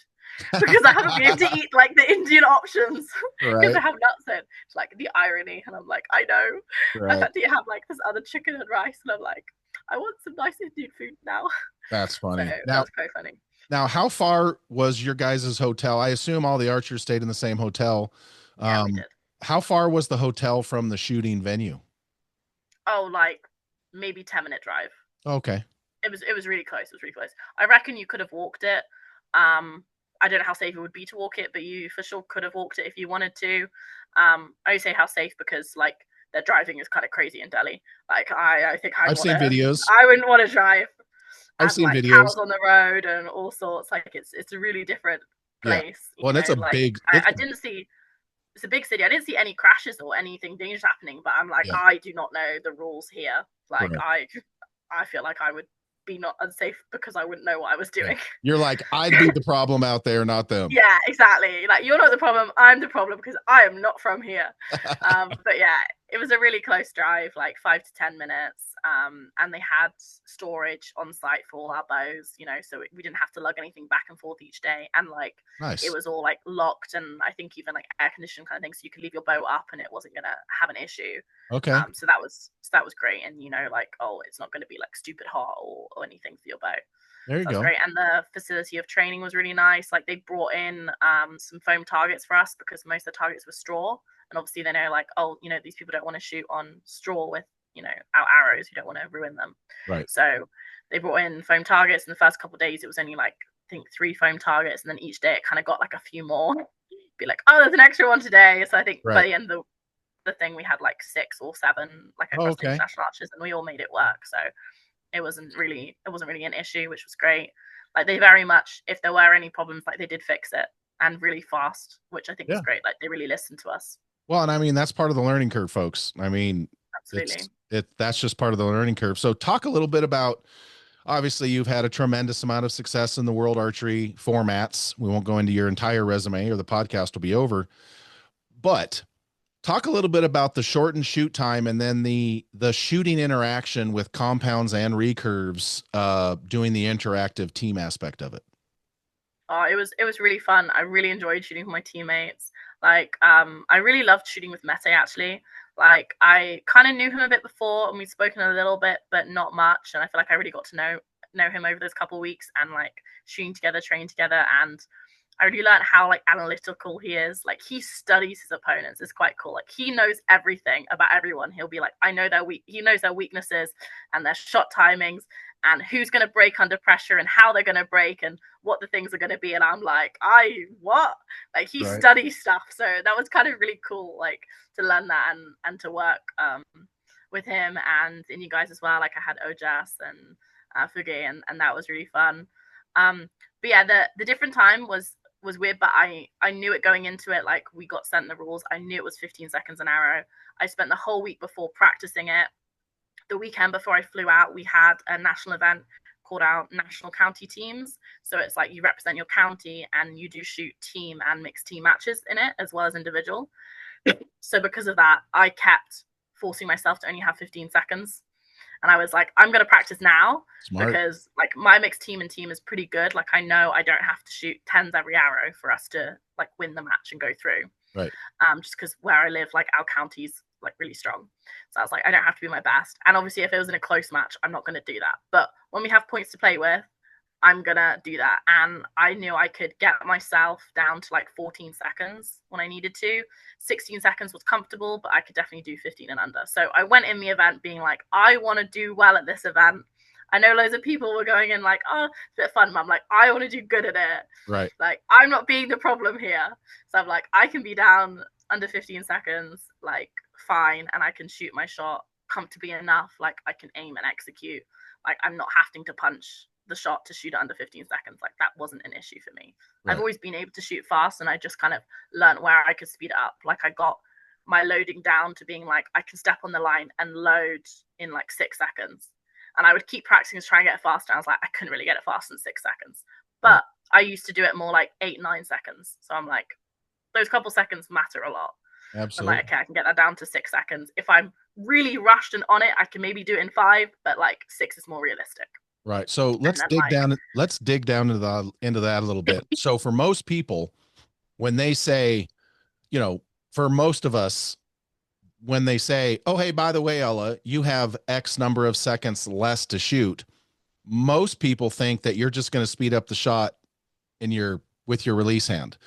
because I haven't been able to eat like the Indian options because Right. they have nuts in. It's like the irony, and I'm like, I know. I've Right. had to have like this other chicken and rice, and I'm like, I want some nice Indian food now. That's So funny. that Now, was quite funny. how far was your guys' hotel? I assume all the archers stayed in the same hotel. Yeah, we Um, did. how far was the hotel from the shooting venue? Oh, like maybe 10-minute drive. Okay. It was really close. It was really close. I reckon you could have walked it. I don't know how safe it would be to walk it, but you for sure could have walked it if you wanted to. I say how safe because like their driving is kind of crazy in Delhi. Like I think I've seen videos. I wouldn't want to drive, I've and seen like videos. cows on the road and all sorts. Like it's a really different Yeah. place. Well, and it's a Like big, I didn't see, it's a big city. I didn't see any crashes or anything dangerous happening, but I'm like, yeah. I do not know the rules here. Like Right. I feel like I would be not unsafe because I wouldn't know what I was Yeah. doing. You're like, I'd be the problem out there, not them. Yeah, exactly. Like, you're not the problem, I'm the problem because I am not from here. But yeah, it was a really close drive, like 5 to 10 minutes. And they had storage on site for all our bows, so we didn't have to lug anything back and forth each day. And like it Nice. was all like locked, and I think even like air conditioned kind of thing, so you could leave your boat up and it wasn't gonna have an issue. Okay. So that was great. And like, oh, it's not gonna be like stupid hot or anything for your boat. There you So that's go. great. And the facility of training was really nice. Like, they brought in some foam targets for us because most of the targets were straw. And obviously they know like, oh, these people don't want to shoot on straw with, our arrows. You don't want to ruin them. Right. So they brought in foam targets. In the first couple of days, it was only like, I think 3 foam targets. And then each day it kind of got like a few more. Be like, oh, there's an extra one today. So I think by Right. the end of the thing, we had like 6 or 7 like Oh, across the okay. international archers, and we all made it work. So it wasn't really an issue, which was great. Like, they very much, if there were any problems, like they did fix it, and really fast, which I think was Yeah. great. Like, they really listened to us. Well, and I mean, that's part of the learning curve, folks. I mean, Absolutely. that's just part of the learning curve. So talk a little bit about, obviously you've had a tremendous amount of success in the world archery formats. We won't go into your entire resume or the podcast will be over, but talk a little bit about the short and shoot time, and then the shooting interaction with compounds and recurves, doing the interactive team aspect of it. Oh, it was really fun. I really enjoyed shooting with my teammates. Like, I really loved shooting with Mete actually. Like, I kind of knew him a bit before, and we'd spoken a little bit, but not much. And I feel like I really got to know him over those couple of weeks, and like shooting together, training together, and I really learned how like analytical he is. Like, he studies his opponents. It's quite cool. Like, he knows everything about everyone. He'll be like, I know their he knows their weaknesses and their shot timings and who's going to break under pressure and how they're going to break and what the things are going to be. And I'm like, what? Like, he Right. studies stuff. So that was kind of really cool, like, to learn that and to work with him and you guys as well. Like, I had Ojas and Fuge, and that was really fun. But yeah, the different time was weird, but I knew it going into it. Like, we got sent the rules. I knew it was 15 seconds an arrow. I spent the whole week before practicing it. The weekend before I flew out, we had a national event called our national county teams. So it's like you represent your county and you do shoot team and mixed team matches in it as well as individual. So because of that, I kept forcing myself to only have 15 seconds. And I was like, I'm going to practice now Smart. because like my mixed team and team is pretty good. Like, I know I don't have to shoot tens every arrow for us to like win the match and go through. Right. Just because where I live, like, our county's like really strong. So I was like, I don't have to be my best. And obviously, if it was in a close match, I'm not going to do that. But when we have points to play with, I'm gonna do that. And I knew I could get myself down to like 14 seconds when I needed to. 16 seconds was comfortable, but I could definitely do 15 and under. So I went in the event being like, I want to do well at this event. I know loads of people were going in like, oh, it's a bit of fun. But I'm like, I want to do good at it. Right. Like, I'm not being the problem here. So I'm like, I can be down under 15 seconds, like, fine, and I can shoot my shot comfortably enough. Like, I can aim and execute. Like, I'm not having to punch the shot to shoot under 15 seconds. Like, that wasn't an issue for me. I've Right. always been able to shoot fast, and I just kind of learned where I could speed it up. Like, I got my loading down to being like, I can step on the line and load in like 6 seconds. And I would keep practicing to try and get it faster. I was like, I couldn't really get it faster than 6 seconds. Right. But I used to do it more like 8, 9 seconds. So I'm like, those couple seconds matter a lot. I'm like, Absolutely. okay, I can get that down to 6 seconds. If I'm really rushed and on it, I can maybe do it in 5, but like 6 is more realistic. Right. So And let's then dig like, down. Let's dig down into that a little bit. So for most people, when they say, for most of us, when they say, "Oh, hey, by the way, Ella, you have X number of seconds less to shoot," most people think that you're just going to speed up the shot in your with your release hand.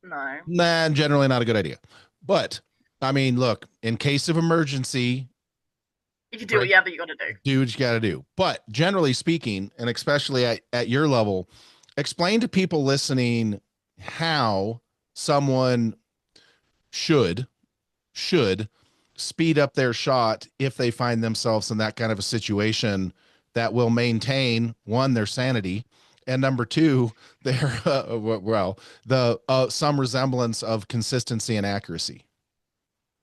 no, Nah, generally not a good idea. But I mean, look, in case of emergency, you can do break whatever you got to do. do what you got to do. But generally speaking, and especially at your level, explain to people listening how someone should should speed up their shot if they find themselves in that kind of a situation that will maintain one their sanity and number two their the some resemblance of consistency and accuracy.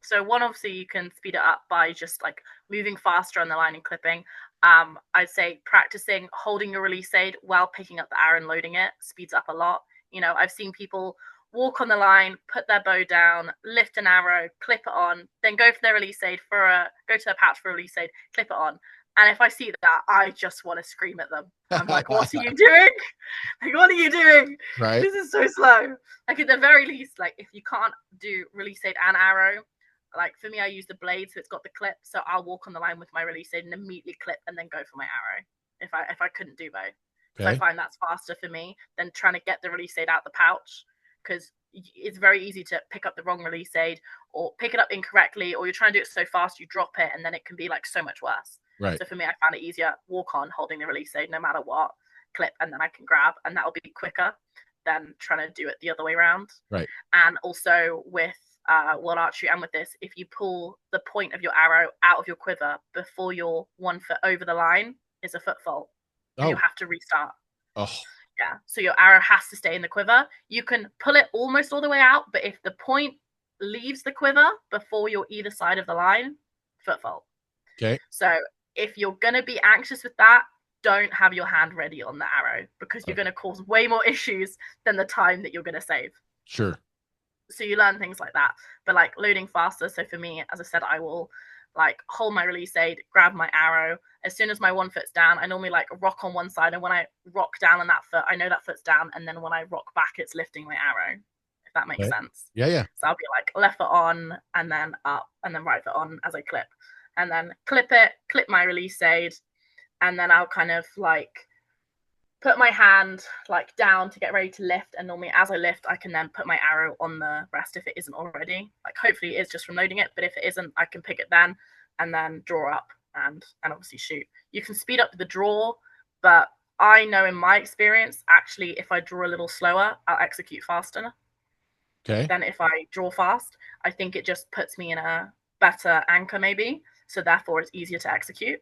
So one, obviously, you can speed it up by just like moving faster on the line and clipping. I'd say practicing holding your release aid while picking up the arrow and loading it speeds up a lot. I've seen people walk on the line, put their bow down, lift an arrow, clip it on, then go for their release aid go to their pouch for a release aid, clip it on. And if I see that, I just want to scream at them. I'm like, what are you doing? Like, what are you doing? Right. This is so slow. Like, at the very least, like, if you can't do release aid and arrow, like, for me, I use the blade, so it's got the clip. So I'll walk on the line with my release aid and immediately clip and then go for my arrow. If I couldn't do both, because I Okay. find that's faster for me than trying to get the release aid out the pouch. Because it's very easy to pick up the wrong release aid or pick it up incorrectly, or you're trying to do it so fast you drop it, and then it can be like so much worse. Right. So for me, I found it easier walk on holding the release aid no matter what, clip, and then I can grab, and that'll be quicker than trying to do it the other way around. Right. And also with World Archery and with this, if you pull the point of your arrow out of your quiver before you're 1 foot over the line, is a foot fault, and you Oh. have to restart. Oh. Yeah, so your arrow has to stay in the quiver. You can pull it almost all the way out, but if the point leaves the quiver before you're either side of the line, foot fault. Okay. So if you're going to be anxious with that, don't have your hand ready on the arrow, because you're Okay. going to cause way more issues than the time that you're going to save. Sure. So you learn things like that, but like loading faster. So for me, as I said, I will like hold my release aid, grab my arrow. As soon as my 1 foot's down, I normally like rock on one side, and when I rock down on that foot, I know that foot's down, and then when I rock back, it's lifting my arrow, if that makes Okay. sense. Yeah, yeah. So I'll be like left foot on and then up and then right foot on as I clip. And then clip it, clip my release aid, and then I'll kind of like put my hand like down to get ready to lift. And normally as I lift, I can then put my arrow on the rest if it isn't already. Like hopefully it is just from loading it, but if it isn't, I can pick it then and then draw up and obviously shoot. You can speed up the draw, but I know in my experience, actually, if I draw a little slower, I'll execute faster Okay. than if I draw fast. I think it just puts me in a better anchor, maybe. So therefore, it's easier to execute.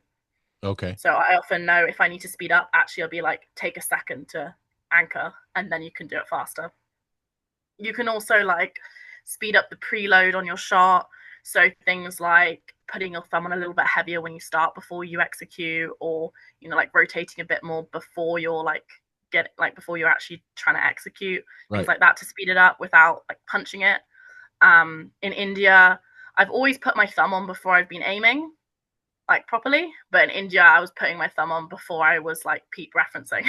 Okay. So I often know if I need to speed up, actually, I'll be like, take a second to anchor, and then you can do it faster. You can also like speed up the preload on your shot. So things like putting your thumb on a little bit heavier when you start before you execute, or like rotating a bit more before you're before you're actually trying to execute, things Right. like that to speed it up without like punching it. In India, I've always put my thumb on before I've been aiming like properly, but in India I was putting my thumb on before I was like peep referencing.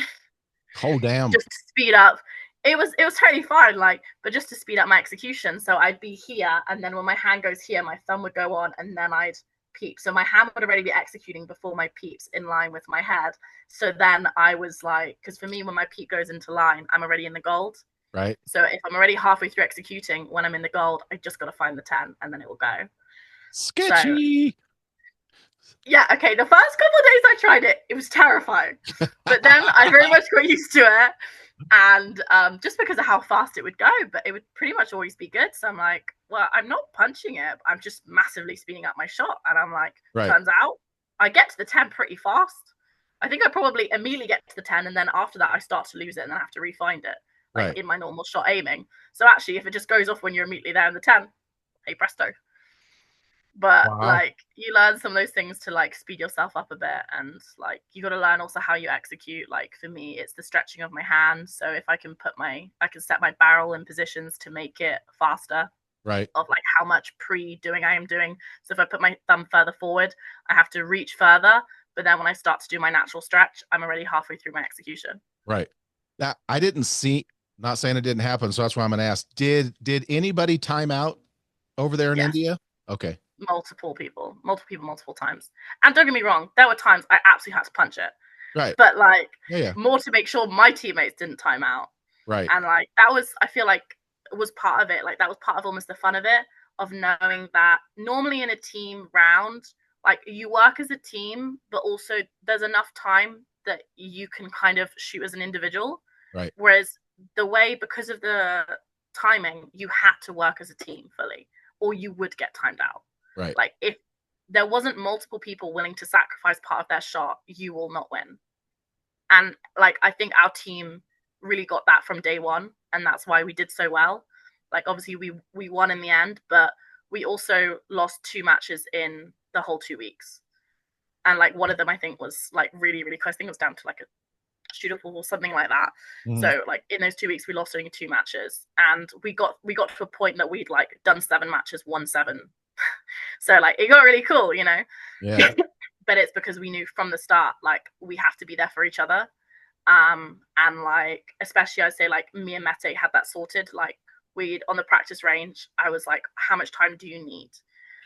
Oh, damn. Just to speed up. It was totally fine, like, but just to speed up my execution. So I'd be here, and then when my hand goes here, my thumb would go on, and then I'd peep. So my hand would already be executing before my peeps in line with my head. So then I was like, because for me, when my peep goes into line, I'm already in the gold. Right. So if I'm already halfway through executing, when I'm in the gold, I just got to find the 10, and then it will go. So Sketchy. yeah, okay. The first couple of days I tried it, it was terrifying, but then I very much got used to it, and just because of how fast it would go, but it would pretty much always be good. So I'm like, well, I'm not punching it, I'm just massively speeding up my shot, and I'm like, Right. turns out I get to the 10 pretty fast. I think I probably immediately get to the 10, and then after that I start to lose it, and then I have to refind it, like Right. in my normal shot aiming. So actually, if it just goes off when you're immediately there in the 10, hey presto. But Wow. like you learn some of those things to like speed yourself up a bit, and like you got to learn also how you execute. Like for me, it's the stretching of my hand. So if I can set my barrel in positions to make it faster, Right. of like how much pre-doing I am doing. So if I put my thumb further forward, I have to reach further, but then when I start to do my natural stretch, I'm already halfway through my execution. Right. Now, I didn't see, not saying it didn't happen, so that's why I'm going to ask. Did anybody time out over there in Yes. India? Okay. Multiple people, multiple times. And don't get me wrong, there were times I absolutely had to punch it, Right. but like Yeah, yeah. more to make sure my teammates didn't time out. Right. And like that was, I feel like it was part of it. Like that was part of almost the fun of it, of knowing that normally in a team round, like you work as a team, but also there's enough time that you can kind of shoot as an individual. Right. Whereas the way, because of the timing, you had to work as a team fully, or you would get timed out. Right. Like if there wasn't multiple people willing to sacrifice part of their shot, you will not win. And like I think our team really got that from day one, and that's why we did so well. Like obviously we won in the end, but we also lost 2 matches in the whole 2 weeks. And like one of them I think was like really, really close. I think it was down to like a shootable or something like that. Mhm. So like in those 2 weeks we lost only 2 matches, and we got to a point that we'd like done 7 matches, won 7. So like it got really cool, Yeah. But it's because we knew from the start like we have to be there for each other. And like especially I'd say like me and Mete had that sorted. Like we'd on the practice range, I was like, how much time do you need?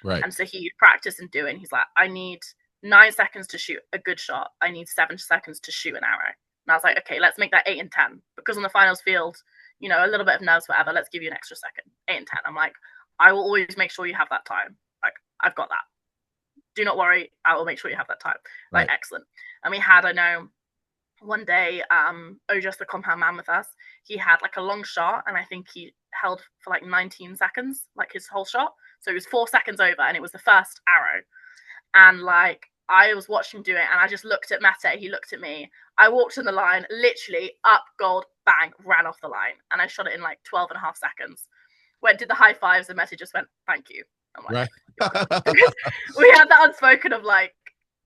Right. And so he'd practice and do it, and he's like, I need 9 seconds to shoot a good shot, I need 7 seconds to shoot an arrow. And I was like, okay, let's make that 8 and 10, because on the finals field, a little bit of nerves, whatever, let's give you an extra second. 8 and 10. I'm like, I will always make sure you have that time. Like I've got that, do not worry, I will make sure you have that time. Like Right. excellent. And we had, I know, one day, Ojas, the compound man with us, he had like a long shot, and I think he held for like 19 seconds, like his whole shot. So it was 4 seconds over, and it was the first arrow. And like I was watching him do it, and I just looked at Mete, he looked at me. I walked in the line, literally up, gold, bang, ran off the line, and I shot it in like 12 and a half seconds. Did the high fives, and Mete just went, thank you. I'm like, Right. because we had that unspoken of like,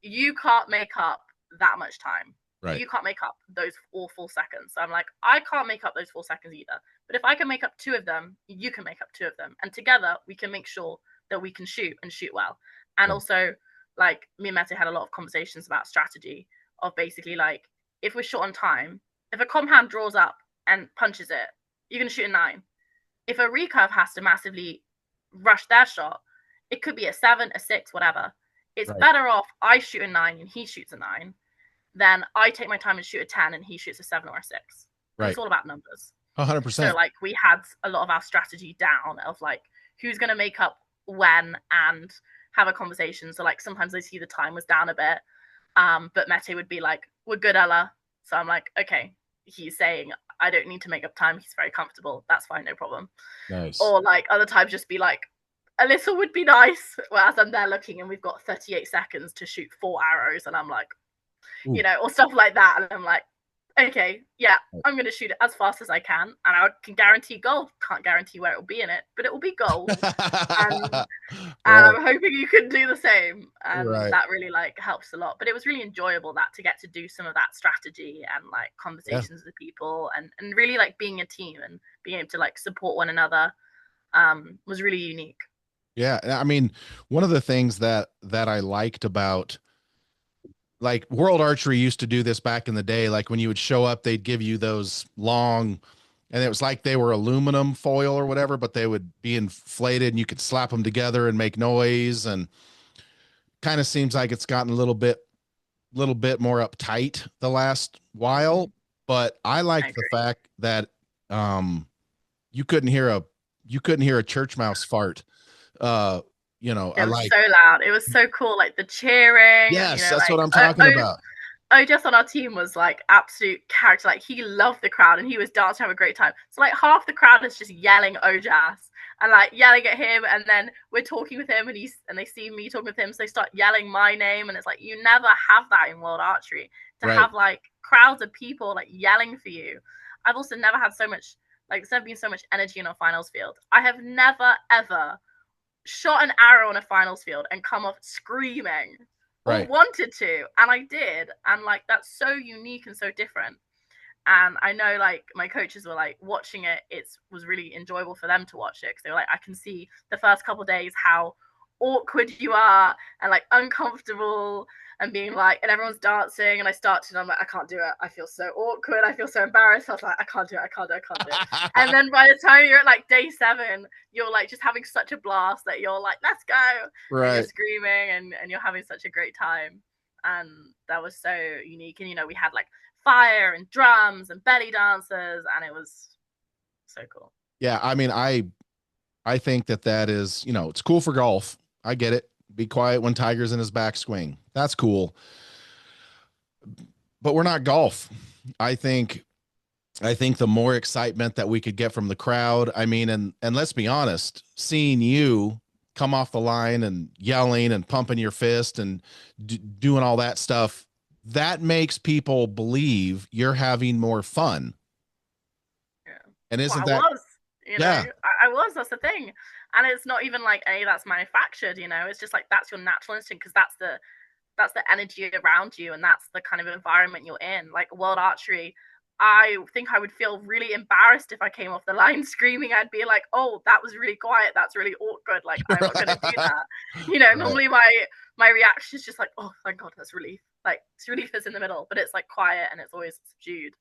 you can't make up that much time. Right. You can't make up those awful seconds. So I'm like, I can't make up those 4 seconds either. But if I can make up 2 of them, you can make up 2 of them. And together we can make sure that we can shoot and shoot well. And Right. also, like, me and Mete had a lot of conversations about strategy of basically like, if we're short on time, if a compound draws up and punches it, you're going to shoot a 9. if a recurve has to massively rush their shot, it could be a 7, a 6, whatever. It's Right. better off I shoot a 9 and he shoots a 9 than I take my time and shoot a 10 and he shoots a 7 or a 6. Because Right. it's all about numbers. So 100%. like we had a lot of our strategy down of like who's going to make up when and have a conversation. So like sometimes I see the time was down a bit, but Mete would be like, "We're good, Ella." So I'm like, "Okay." He's saying I don't need to make up time. He's very comfortable. That's fine, no problem. Nice. Or like other times, just be like, "A little would be nice." Whereas I'm there looking, and we've got 38 seconds to shoot 4 arrows, and I'm like, Ooh. or stuff like that, and I'm like, okay, yeah, I'm going to shoot it as fast as I can, and I can guarantee gold. Can't guarantee where it will be in it, but it will be gold. And Right. I'm hoping you can do the same. And Right. that really like helps a lot. But it was really enjoyable that to get to do some of that strategy and like Yeah. conversations with people and really like being a team and being able to like support one another was really unique. Yeah. I mean, one of the things that I liked about, like, World Archery used to do this back in the day. Like when you would show up, they'd give you those long, and it was like they were aluminum foil or whatever, but they would be inflated and you could slap them together and make noise. And kind of seems like it's gotten a little bit more uptight the last while. But I I liked the agree. fact that um you couldn't hear a church mouse fart. Uh, I It was like, so loud. It was so cool. Like the cheering, yes, that's what like I'm talking about. Ojas on our team was like absolute character. Like he loved the crowd and he was dancing, having a great time. So like half the crowd is just yelling Ojas and like yelling at him, and then we're talking with him and they see me talking with him, so they start yelling my name, and it's like you never have that in World Archery to Right. have like crowds of people like yelling for you. I've also never had so much like there's never been so much energy in a finals field. I have never ever shot an arrow on a finals field and come off screaming or Right. wanted to, and I did, and like that's so unique and so different. And I know like my coaches were like watching it, it was really enjoyable for them to watch it because they were like, I can see the first couple of days how awkward you are and like uncomfortable and being like, and everyone's dancing, and I started and I'm like, I can't do it, I feel so awkward, I feel so embarrassed. I was like, I can't do it, I can't do it, I can't do it. And then by the time you're at like day 7, you're like just having such a blast that you're like, let's go, and you're Right. screaming and you're having such a great time. And that was so unique. And we had like fire and drums and belly dancers, and it was so cool. Yeah. I mean, I think that is, it's cool for golf. I get it. Be quiet when Tiger's in his backswing. That's cool. But we're not golf. I think I think the more excitement that we could get from the crowd, I mean, and let's be honest, seeing you come off the line and yelling and pumping your fist and doing all that stuff, that makes people believe you're having more fun. Yeah. And Well, isn't I that, was, yeah, I was. That's the thing, and it's not even like any that's manufactured. It's just like that's your natural instinct because that's the energy around you, and that's the kind of environment you're in. Like World Archery, I think I would feel really embarrassed if I came off the line screaming. I'd be like, "Oh, that was really quiet. That's really awkward. Like I'm not gonna do that." right, Normally my reaction is just like, "Oh, thank God, that's relief." Like it's relief is in the middle, but it's like quiet and it's always subdued.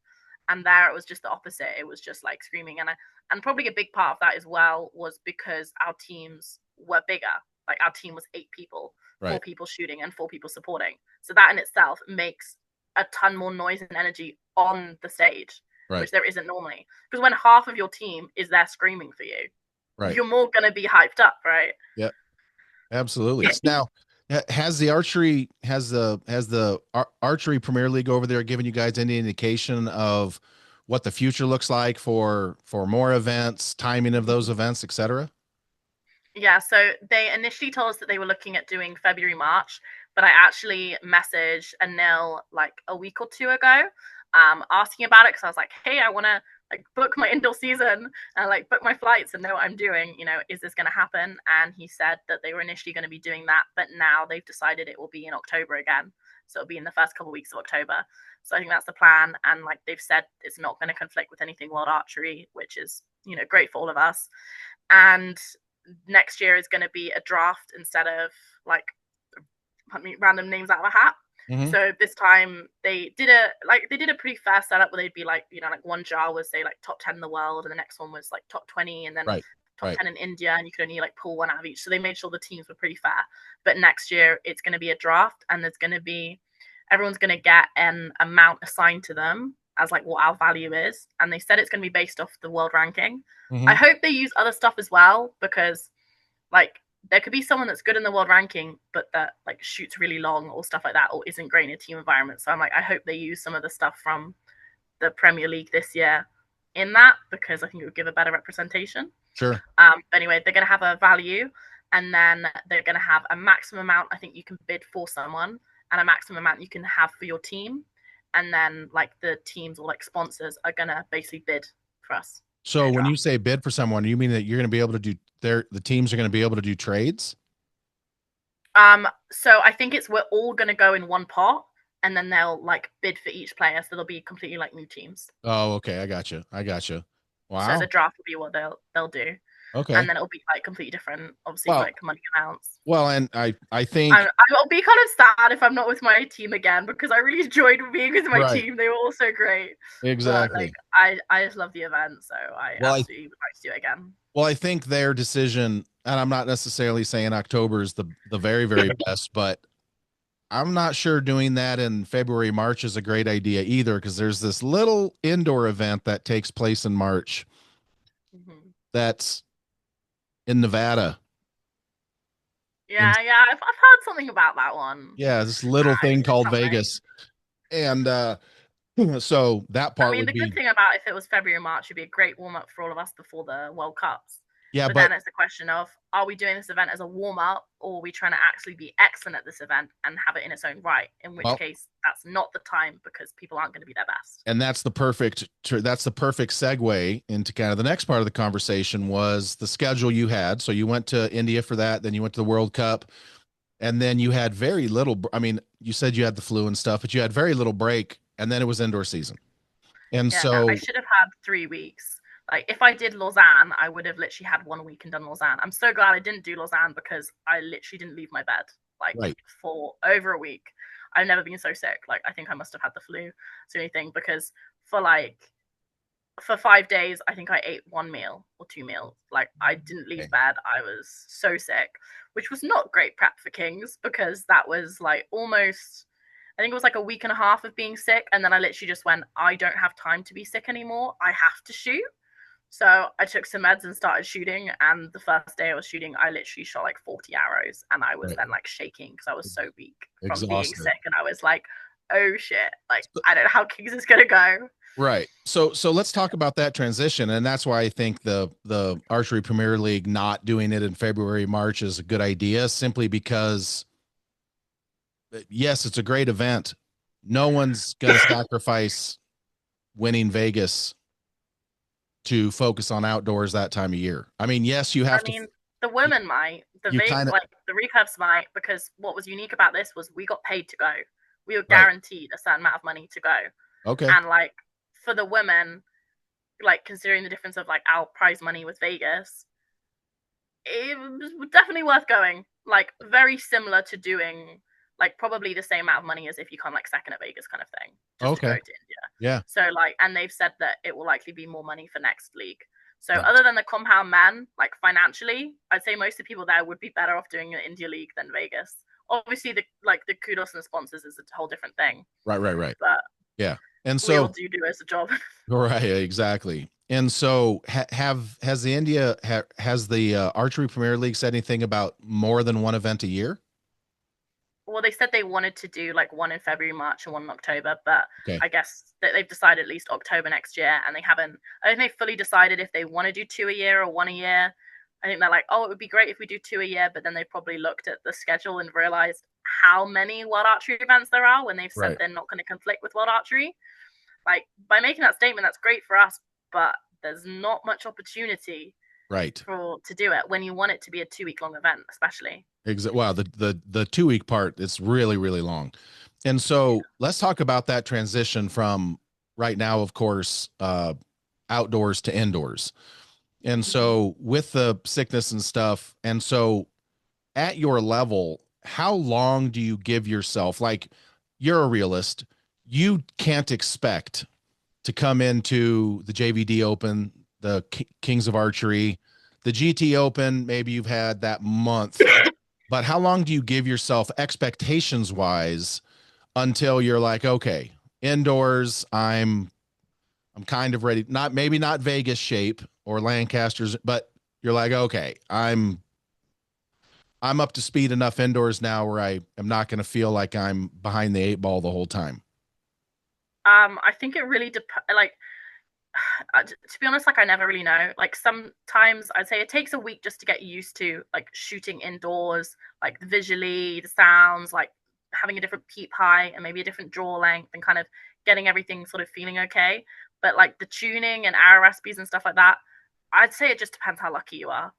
And there it was just the opposite. It was just like screaming, and probably a big part of that as well was because our teams were bigger. Like our team was 8 people, four right, people shooting and 4 people supporting. So that in itself makes a ton more noise and energy on the stage, right, which there isn't normally. Because when half of your team is there screaming for you, right. you're more going to be hyped up, right? Yeah, absolutely. Now, has the archery Premier League over there given you guys any indication of what the future looks like for more events, timing of those events, etc.? Yeah, so they initially told us that they were looking at doing February, March, but I actually messaged Anil like a week or 2 ago, asking about it because I was like, hey, I want to like book my indoor season and like book my flights and know what I'm doing. Is this going to happen? And he said that they were initially going to be doing that, but now they've decided it will be in October again. So it'll be in the first couple of weeks of October. So I think that's the plan. And like they've said, it's not going to conflict with anything World Archery, which is, great for all of us. And next year is going to be a draft instead of like random names out of a hat. Hmm. So this time they did a pretty fair setup where they'd be like, you know, like one jar was say like top 10 in the world, and the next one was like top 20, and then Right. top Right. 10 in India, and you could only like pull one out of each. So they made sure the teams were pretty fair. But next year it's going to be a draft, and there's going to be everyone's going to get an amount assigned to them as like what our value is, and they said it's going to be based off the world ranking. I Hmm. hope they use other stuff as well, because like there could be someone that's good in the world ranking but that like shoots really long or stuff like that, or isn't great in a team environment. So I'm like, I hope they use some of the stuff from the Premier League this year in that, because I think it would give a better representation. Sure. But anyway, they're going to have a value, and then they're going to have a maximum amount I think you can bid for someone, and a maximum amount you can have for your team. And then like the teams or like sponsors are going to basically bid for us in So a when you draft. say bid for someone, you mean that you're going to be able to do the teams are going to be able to do trades? So I think it's we're all gonna go in one pot, and then they'll like bid for each player, so they'll be completely like new teams. Oh, okay. I got you. I got you. So the Wow. draft will be what they'll do, Okay. and then it'll be like completely different, obviously Well, like money amounts. and I think I'll be kind of sad if I'm not with my team again, because I really enjoyed being with my right. team. They were all so great, but like Exactly. I just love the event, so I Well, I absolutely would like to do it again. well, I think their decision, and I'm not necessarily saying October is the very, very best, but I'm not sure doing that in February, March is a great idea either, because there's this little indoor event that takes place in March Mm-hmm. that's in Nevada. And Yeah, I've heard something about that one. yeah, this little thing It's called something. Vegas. And so that I part mean, would the good be, thing about if it was February or March, it'd be a great warm up for all of us before the World Cups. yeah, But but then it's a question of, are we doing this event as a warm up, or are we trying to actually be excellent at this event and have it in its own right? In which well, case, that's not the time, because people aren't going to be their best. and that's the perfect segue into kind of the next part of the conversation was the schedule you had. So you went to India for that, then you went to the World Cup, and then you had very little. I mean, you said you had the flu and stuff, but you had very little break, and then it was indoor season. And Yeah, I so, should have had 3 weeks. Like, if I did Lausanne, I would have literally had 1 week and done Lausanne. I'm so glad I didn't do Lausanne, because I literally didn't leave my bed like right, for over a week. I've never been so sick. Like, I think I must have had the flu. It's the only thing, because for like for 5 days, I think I ate one meal or two meals. Like, I didn't leave okay, bed. I was so sick, which was not great prep for Kings, because that was like almost, I think it was like a week and a half of being sick. And then I literally just went, I don't have time to be sick anymore. I have to shoot. So I took some meds and started shooting. And the first day I was shooting, I literally shot like 40 arrows. And I was right, then like shaking because I was so weak from being exhausted. sick. And I was like, oh shit, like I don't know how Kings is going to go. Right. So let's talk about that transition, and that's why I think the Archery Premier League not doing it in February, March is a good idea, simply because yes, it's a great event. No one's going to sacrifice winning Vegas to focus on outdoors that time of year. I mean, yes, you have I to mean, the women might, you kind of like the recurves might, because what was unique about this was we got paid to go. We were right. guaranteed a certain amount of money to go, Okay. and like for the women, like considering the difference of like our prize money with Vegas, it was definitely worth going. Like very similar to doing like probably the same amount of money as if you come like second at Vegas kind of thing, just to go Okay. to India. Yeah. So like, and they've said that it will likely be more money for next league. So Nice. other than the compound men, like financially, I'd say most of the people there would be better off doing an India league than Vegas. Obviously, the kudos and the sponsors is a whole different thing, Right, right, right. but Yeah. And we all so do as a job. right, exactly. And so has the India has the Archery Premier League said anything about more than one event a year? Well, they said they wanted to do like one in February, March, and one in October, but Okay. I guess that they've decided at least October next year, and they haven't. I don't think they've fully decided if they want to do two a year or one a year. I think they're like, oh, it would be great if we do two a year, but then they probably looked at the schedule and realized how many World Archery events there are when they've said Right. they're not going to conflict with World Archery. Like by making that statement, that's great for us, but there's not much opportunity Right. for to do it when you want it to be a 2 week long event, especially. Wow, the 2 week part is really, really long. And Yeah. so let's talk about that transition from right now, of course, outdoors to indoors. And Mm-hmm. so with the sickness and stuff, and so at your level, how long do you give yourself? Like you're a realist. You can't expect to come into the JVD Open, the Kings of Archery, the GT Open. Maybe you've had that month, but how long do you give yourself expectations wise until you're like, okay, indoors, I'm kind of ready. Not maybe not Vegas shape or Lancaster's, but you're like, okay, I'm up to speed enough indoors now where I am not going to feel like I'm behind the eight ball the whole time. I think it really like to be honest, like I never really know. Like sometimes I'd say it takes a week just to get used to like shooting indoors, like visually, the sounds, like having a different peep height and maybe a different draw length and kind of getting everything sort of feeling okay. But like the tuning and arrow recipes and stuff like that, I'd say it just depends how lucky you are.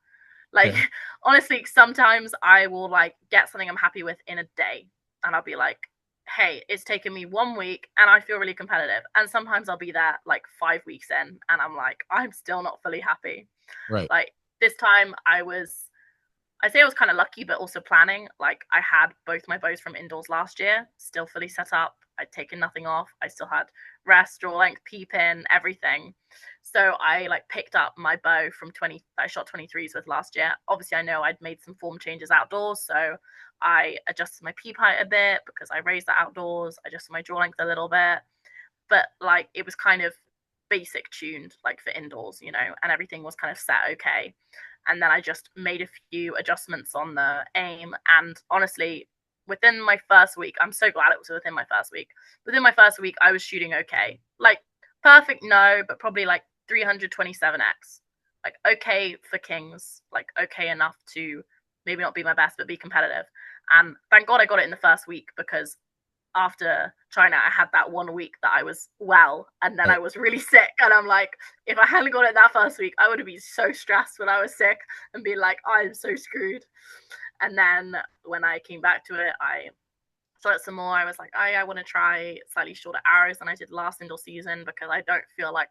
Like Okay. honestly, sometimes I will like get something I'm happy with in a day and I'll be like, hey, it's taken me 1 week and I feel really competitive. And sometimes I'll be there like 5 weeks in and I'm like, I'm still not fully happy. Right. Like this time I say I was kind of lucky, but also planning. Like I had both my bows from indoors last year, still fully set up. I'd taken nothing off. I still had rest, draw length, peep in, everything. So I like picked up my bow from 20 I shot 23s with last year. Obviously, I know I'd made some form changes outdoors, so I adjusted my peep height a bit because I raised the outdoors, adjusted my draw length a little bit. But like it was kind of basic tuned like for indoors, and everything was kind of set okay. And then I just made a few adjustments on the aim. And honestly, within my first week, I'm so glad it was within my first week. Within my first week, I was shooting okay. Like perfect, no, but probably like 327x. Like okay for kings, like okay enough to maybe not be my best, but be competitive. And thank God I got it in the first week because after China, I had that 1 week that I was well, and then Right. I was really sick. And I'm like, if I hadn't got it that first week, I would have been so stressed when I was sick and been like, I'm so screwed. And then when I came back to it, I shot it some more. I was like, I want to try slightly shorter arrows than I did last indoor season because I don't feel like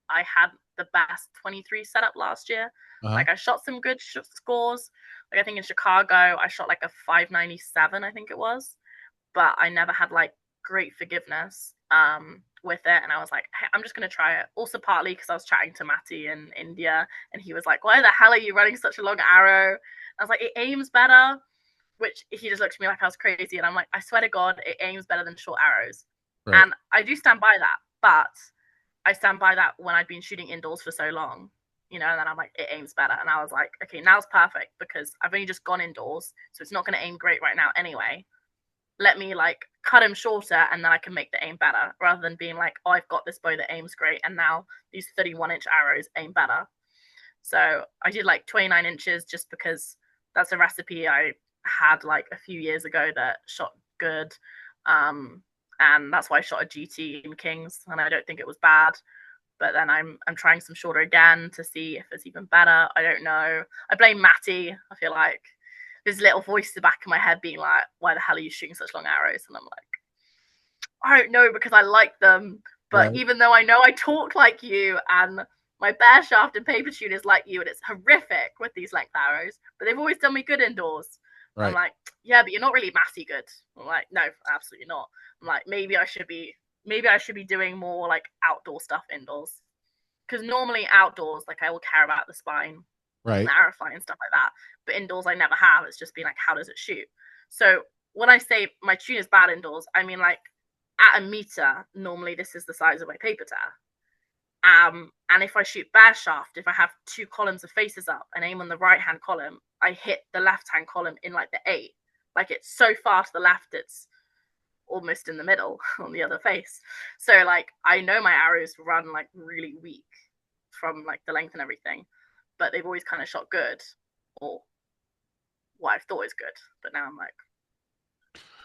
I had the best 23 setup last year. Uh-huh. Like I shot some good scores. Like I think in Chicago, I shot like a 597, I think it was, but I never had like great forgiveness with it. And I was like, hey, I'm just gonna try it. Also partly because I was chatting to Matty in India and he was like, why the hell are you running such a long arrow? I was like, it aims better, which he just looked at me like I was crazy. And I'm like, I swear to God, it aims better than short arrows. Right. And I do stand by that, but I stand by that when I'd been shooting indoors for so long, and then I'm like, it aims better. And I was like, okay, now's perfect because I've only just gone indoors, so it's not going to aim great right now anyway. Let me like cut him shorter and then I can make the aim better rather than being like, oh, I've got this bow that aims great and now these 31-inch arrows aim better. So I did like 29 inches just because that's a recipe I had like a few years ago that shot good. And that's why I shot a GT in Kings and I don't think it was bad. But then I'm trying some shorter again to see if it's even better. I don't know. I blame Matty. I feel like this little voice in the back of my head being like, why the hell are you shooting such long arrows? And I'm like, I don't know because I like them. But Right. even though I know I talk like you and my bear shaft and paper tune is like you and it's horrific with these length arrows, but they've always done me good indoors. I'm Right. like, yeah, but you're not really massy good. I'm like, no, absolutely not. I'm like, maybe I should be doing more like outdoor stuff indoors. Because normally outdoors, like I will care about the spine and Right. the arrow flight and stuff like that. But indoors, I never have. It's just been like, how does it shoot? So when I say my tune is bad indoors, I mean like at a meter, normally this is the size of my paper tear. And if I shoot bear shaft, if I have two columns of faces up and aim on the right hand column, I hit the left hand column in like the 8. Like it's so far to the left, it's almost in the middle on the other face. So like I know my arrows run like really weak from like the length and everything, but they've always kind of shot good or what I've thought is good. But now I'm like,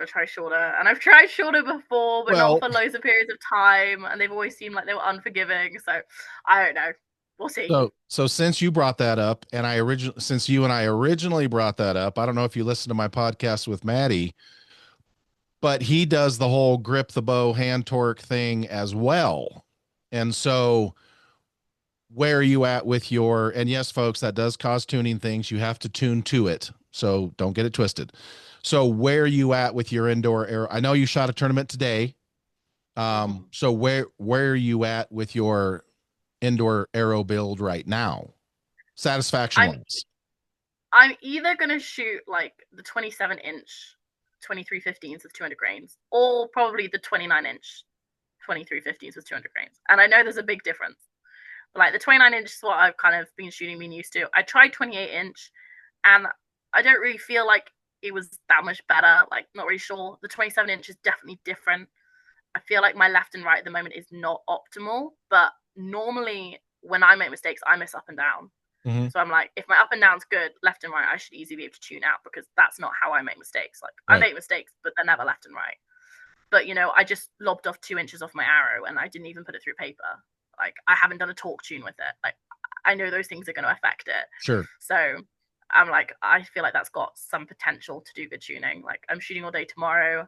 I'll try shorter, and I've tried shorter before, but not Well, for loads of periods of time, and they've always seemed like they were unforgiving. So I don't know. We'll see. so since you brought that up, and since you and I originally brought that up, I don't know if you listened to my podcast with Maddie, but he does the whole grip the bow hand torque thing as well. And so where are you at with your, and yes, folks, that does cause tuning things. You have to tune to it. So don't get it twisted. So where are you at with your indoor arrow? I know you shot a tournament today. Mhm. So where are you at with your indoor arrow build right now? Satisfaction I'm wise. I'm either gonna shoot like the 27-inch 2315s with 200 grains, or probably the 29-inch 2315s with 200 grains. And I know there's a big difference. But like the 29-inch is what I've kind of been used to. I tried 28-inch, and I don't really feel like it was that much better. Like, not really sure. The 27-inch is definitely different. I feel like my left and right at the moment is not optimal, but normally when I make mistakes, I miss up and down. Mhm. So I'm like, if my up and down's good, left and right, I should easily be able to tune out, because that's not how I make mistakes. Like, I Right. make mistakes, but they're never left and right. But I just lobbed off 2 inches off my arrow, and I didn't even put it through paper. Like, I haven't done a torque tune with it. Like, I know those things are going to affect it. Sure. So I'm like, I feel like that's got some potential to do good tuning. Like, I'm shooting all day tomorrow,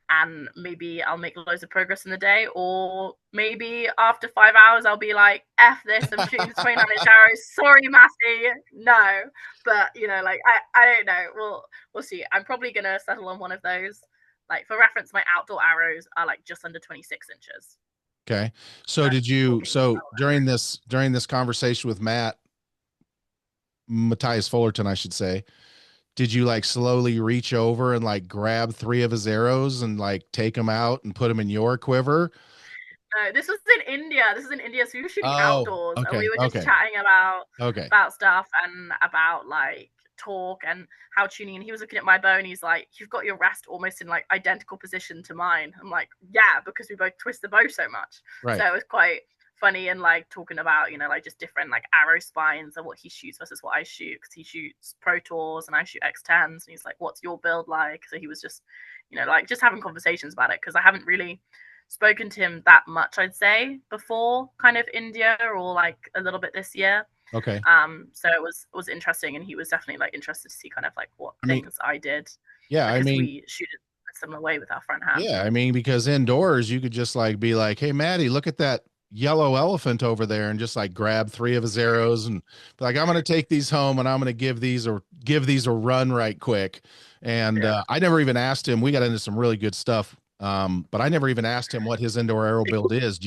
and maybe I'll make loads of progress in the day, or maybe after 5 hours I'll be like, F this, I'm shooting 29-inch arrows. Sorry, Massey. No. But like, I don't know. We'll see. I'm probably gonna settle on one of those. Like, for reference, my outdoor arrows are like just under 26 inches. Okay. So I'm did you talking so about during this conversation with Matthias Fullerton, I should say, did you like slowly reach over and like grab three of his arrows and like take them out and put them in your quiver? No, this was in India. This is in India, so we were shooting Oh, outdoors, and okay, we were just okay, chatting okay. about stuff, and about like talk and how tuning. And he was looking at my bow, and he's like, "You've got your rest almost in like identical position to mine." I'm like, "Yeah," because we both twist the bow so much. Right. So it was quite funny, and like talking about like just different like arrow spines and what he shoots versus what I shoot, because he shoots Pro Tours and I shoot X10s, and he's like, "What's your build like?" So he was just like just having conversations about it, because I haven't really spoken to him that much, I'd say, before kind of India, or like a little bit this year. Okay. So it was interesting, and he was definitely like interested to see kind of like what I mean, things I did, yeah, I because mean, we shoot it a similar way with our front hand. yeah, I mean, because indoors you could just like be like, "Hey, Maddie, look at that yellow elephant over there," and just like grab three of his arrows and be like, "I'm going to take these home and I'm going to give these a run right quick." And Yeah. I never even asked him. We got into some really good stuff, but I never even asked him what his indoor arrow build is.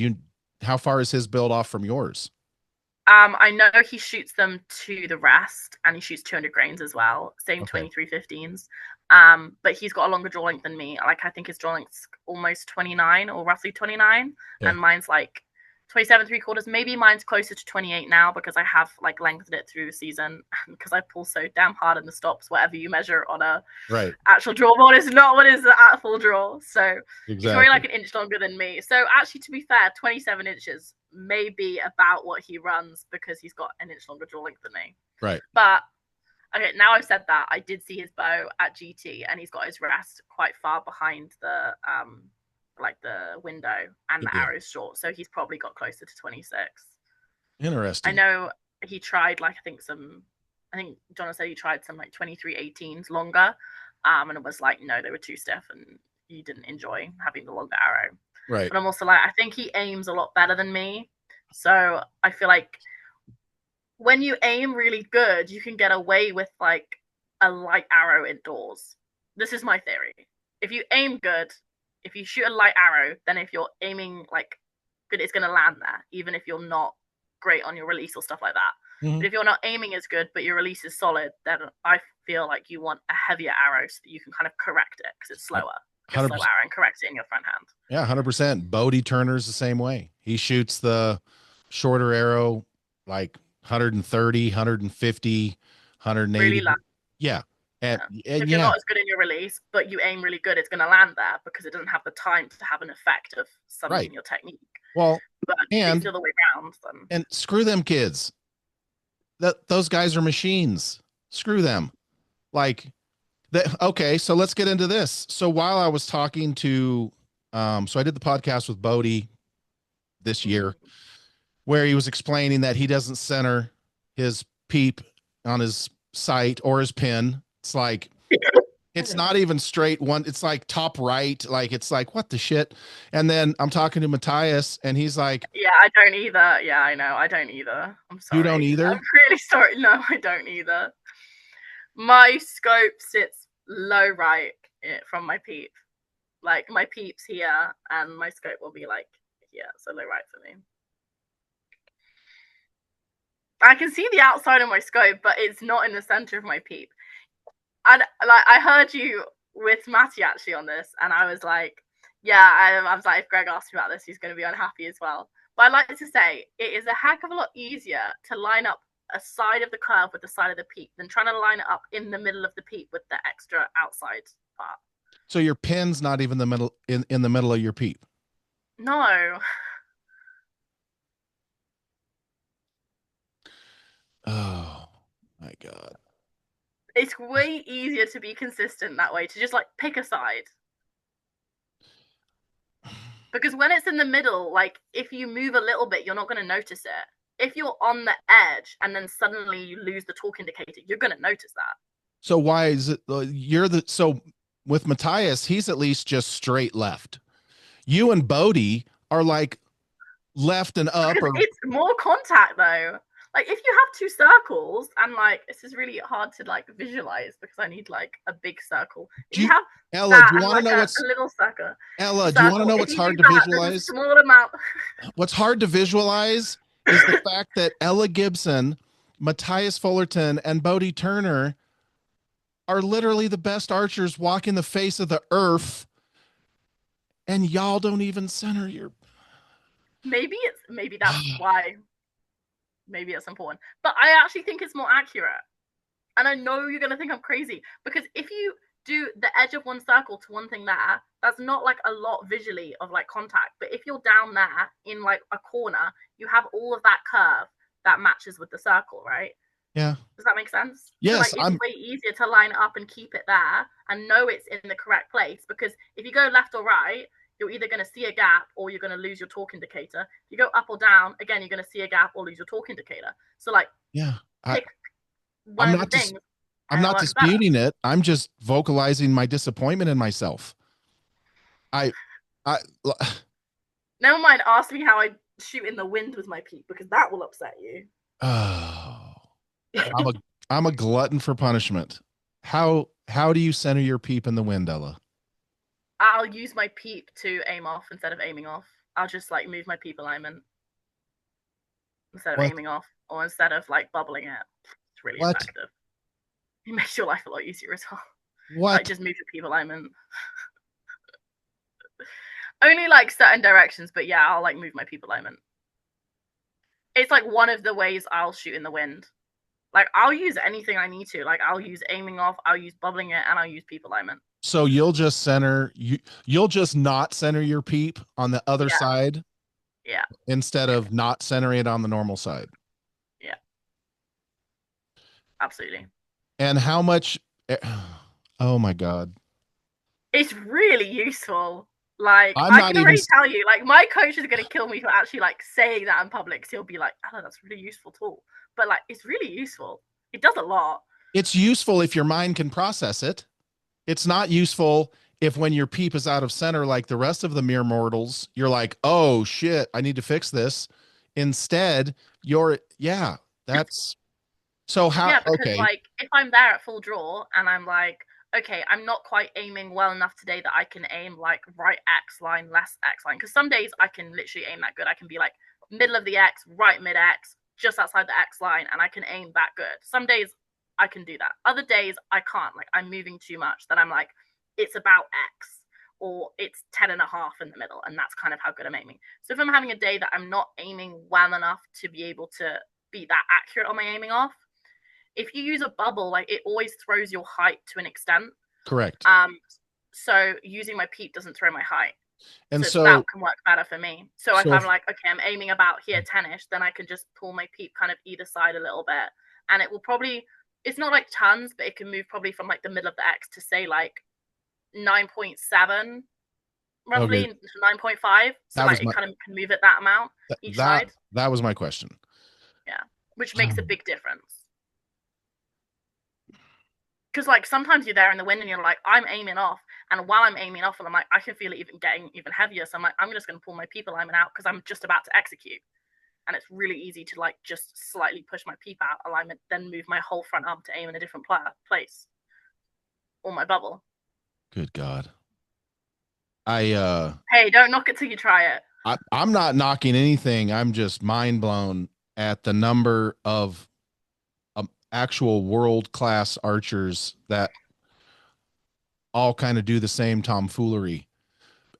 How far is his build off from yours? I know he shoots them to the rest, and he shoots 200 grains as well. Same Okay. 2315s. But he's got a longer draw length than me. Like, I think his draw length's almost 29, or roughly 29, Okay. and mine's like 27 3/4. Maybe mine's closer to 28 now, because I have like lengthened it through the season, because I pull so damn hard in the stops. Whatever you measure on a Right. actual draw board is not what is at full draw. So he's probably like Exactly. an inch longer than me. So actually, to be fair, 27 inches may be about what he runs, because he's got an inch longer draw length than me. Right. But okay, now I've said that, I did see his bow at GT, and he's got his rest quite far behind the like the window, and Good the deal. arrow's short, so he's probably got closer to 26. I Interesting. know he tried like I think John said he tried some like 2318s longer, and it was like, no, they were too stiff, and he didn't enjoy having the longer arrow. Right. But I'm also like, I think he aims a lot better than me, so I feel like when you aim really good, you can get away with like a light arrow indoors. This is my theory. If you aim good, if you shoot a light arrow, then if you're aiming like good, it's going to land there, even if you're not great on your release or stuff like that. Mhm. But if you're not aiming as good, but your release is solid, then I feel like you want a heavier arrow, so that you can kind of correct it, because it's slower. Like a slow 100%. arrow, and correct it in your front hand. Yeah, 100%. Bodie Turner's the same way. He shoots the shorter arrow like 130, 150, Really 180. low. Yeah. And Yeah. So and if you're yeah, not as good in your release, but you aim really good, it's going to land there, because it doesn't have the time to have an effect of something right. in your technique. Well, But if it's the and other way around, then and screw them kids. Those guys are machines. Screw them. Like that. Okay, so let's get into this. So while I was talking to so I did the podcast with Bodie this year, mm, where he was explaining that he doesn't center his peep on his sight or his pin. It's like it's not even straight one. It's like top right. Like it's like what the shit. And then I'm talking to Matthias, and he's like, yeah, I don't either. Yeah, I know, I don't either. I'm "You don't sorry. I'm either." really sorry. No, I don't either. My scope sits low right from my peep. Like my peep's here, and my scope will be like here, so low right for me. I can see the outside of my scope, but it's not in the center of my peep. And like I heard you with Matty actually on this, and I was like, yeah, I was like, if Greg asked me about this, he's going to be unhappy as well. But I'd like to say it is a heck of a lot easier to line up a side of the curve with the side of the peep than trying to line it up in the middle of the peep with the extra outside part. So your pin's not even the middle in the middle of your peep. No, Oh my God. it's way easier to be consistent that way, to just like pick a side. Because when it's in the middle, like if you move a little bit, you're not going to notice it. If you're on the edge and then suddenly you lose the torque indicator, you're going to notice that. So why is it you're the so with Matthias, he's at least just straight left. You and Bodie are like left and up Because or it's more contact though. Like if you have two circles, and like this is really hard to like visualize because I need like a big circle. If do you you, have Ella, do that you and want to like know a what's little circle, Ella, do you want to circle, know if what's you do hard to that, there's a visualize? small amount. What's hard to visualize is the fact that Ella Gibson, Matthias Fullerton, and Bodie Turner are literally the best archers walking the face of the earth, and y'all don't even center your. Maybe that's why. Maybe it's important, but I actually think it's more accurate. And I know you're gonna think I'm crazy because if you do the edge of one circle to one thing there, that's not like a lot visually of like contact. But if you're down there in like a corner, you have all of that curve that matches with the circle, right? Yeah. Does that make sense? So Yes, like it's I'm. way easier to line it up and keep it there and know it's in the correct place, because if you go left or right, you're either going to see a gap or you're going to lose your torque indicator. If you go up or down, again, you're going to see a gap or lose your torque indicator. So like Yeah. pick I'm one of the not. things I'm and it not works better. disputing it. I'm just vocalizing my disappointment in myself. I. I. Never mind, ask me how I shoot in the wind with my peep because that will upset you. Oh, I'm a. I'm a glutton for punishment. How do you center your peep in the wind, Ella? I'll use my peep to aim off instead of aiming off. I'll just like move my peep alignment instead of What? aiming off, or instead of like bubbling it. It's really What? effective. It makes your life a lot easier as well. Like What? just move your peep alignment. Only like certain directions, but yeah, I'll like move my peep alignment. It's like one of the ways I'll shoot in the wind. Like I'll use anything I need to. Like I'll use aiming off, I'll use bubbling it, and I'll use peep alignment. So you'll just center you. You'll just not center your peep on the other Yeah, side yeah, instead yeah, of not centering it on the normal side. yeah. Absolutely. And how much? Oh my God! It's really useful. Like I'm I not can even. already tell you, like my coach is gonna kill me for actually like saying that in public. So he'll be like, "Oh, that's a really useful tool," but like it's really useful. It does a lot. It's useful if your mind can process it. It's not useful if when your peep is out of center, like the rest of the mere mortals, you're like, oh shit, I need to fix this. Instead, yeah, that's so how, Yeah, because okay. like if I'm there at full draw and I'm like, okay, I'm not quite aiming well enough today that I can aim like right X line, less X line. Because some days I can literally aim that good. I can be like middle of the X, right mid X, just outside the X line, and I can aim that good. Some days I can do that. Other days I can't. Like I'm moving too much. Then I'm like, it's about X or it's 10.5 in the middle, and that's kind of how good I'm aiming. So if I'm having a day that I'm not aiming well enough to be able to be that accurate on my aiming off, if you use a bubble, like it always throws your height to an extent. Correct. So using my peep doesn't throw my height. And So that so, can work better for me. So if so I'm like, okay, I'm aiming about here 10ish, then I can just pull my peep kind of either side a little bit. And it will probably, it's not like tons, but it can move probably from like the middle of the X to say like 9.7, okay, roughly 9.5. So that like was it my, kind of can move it that amount each that, side. that was my question. Yeah. Which makes a big difference. Because like sometimes you're there in the wind and you're like, I'm aiming off, and while I'm aiming off, and I'm like, I can feel it even getting even heavier. So I'm like, I'm just going to pull my peep alignment out because I'm just about to execute. and it's really easy to like just slightly push my peep out alignment, then move my whole front arm to aim in a different place or my bubble. Good God. I Hey, don't knock it till you try it. I'm not knocking anything. I'm just mind blown at the number of actual world class archers that all kind of do the same tomfoolery.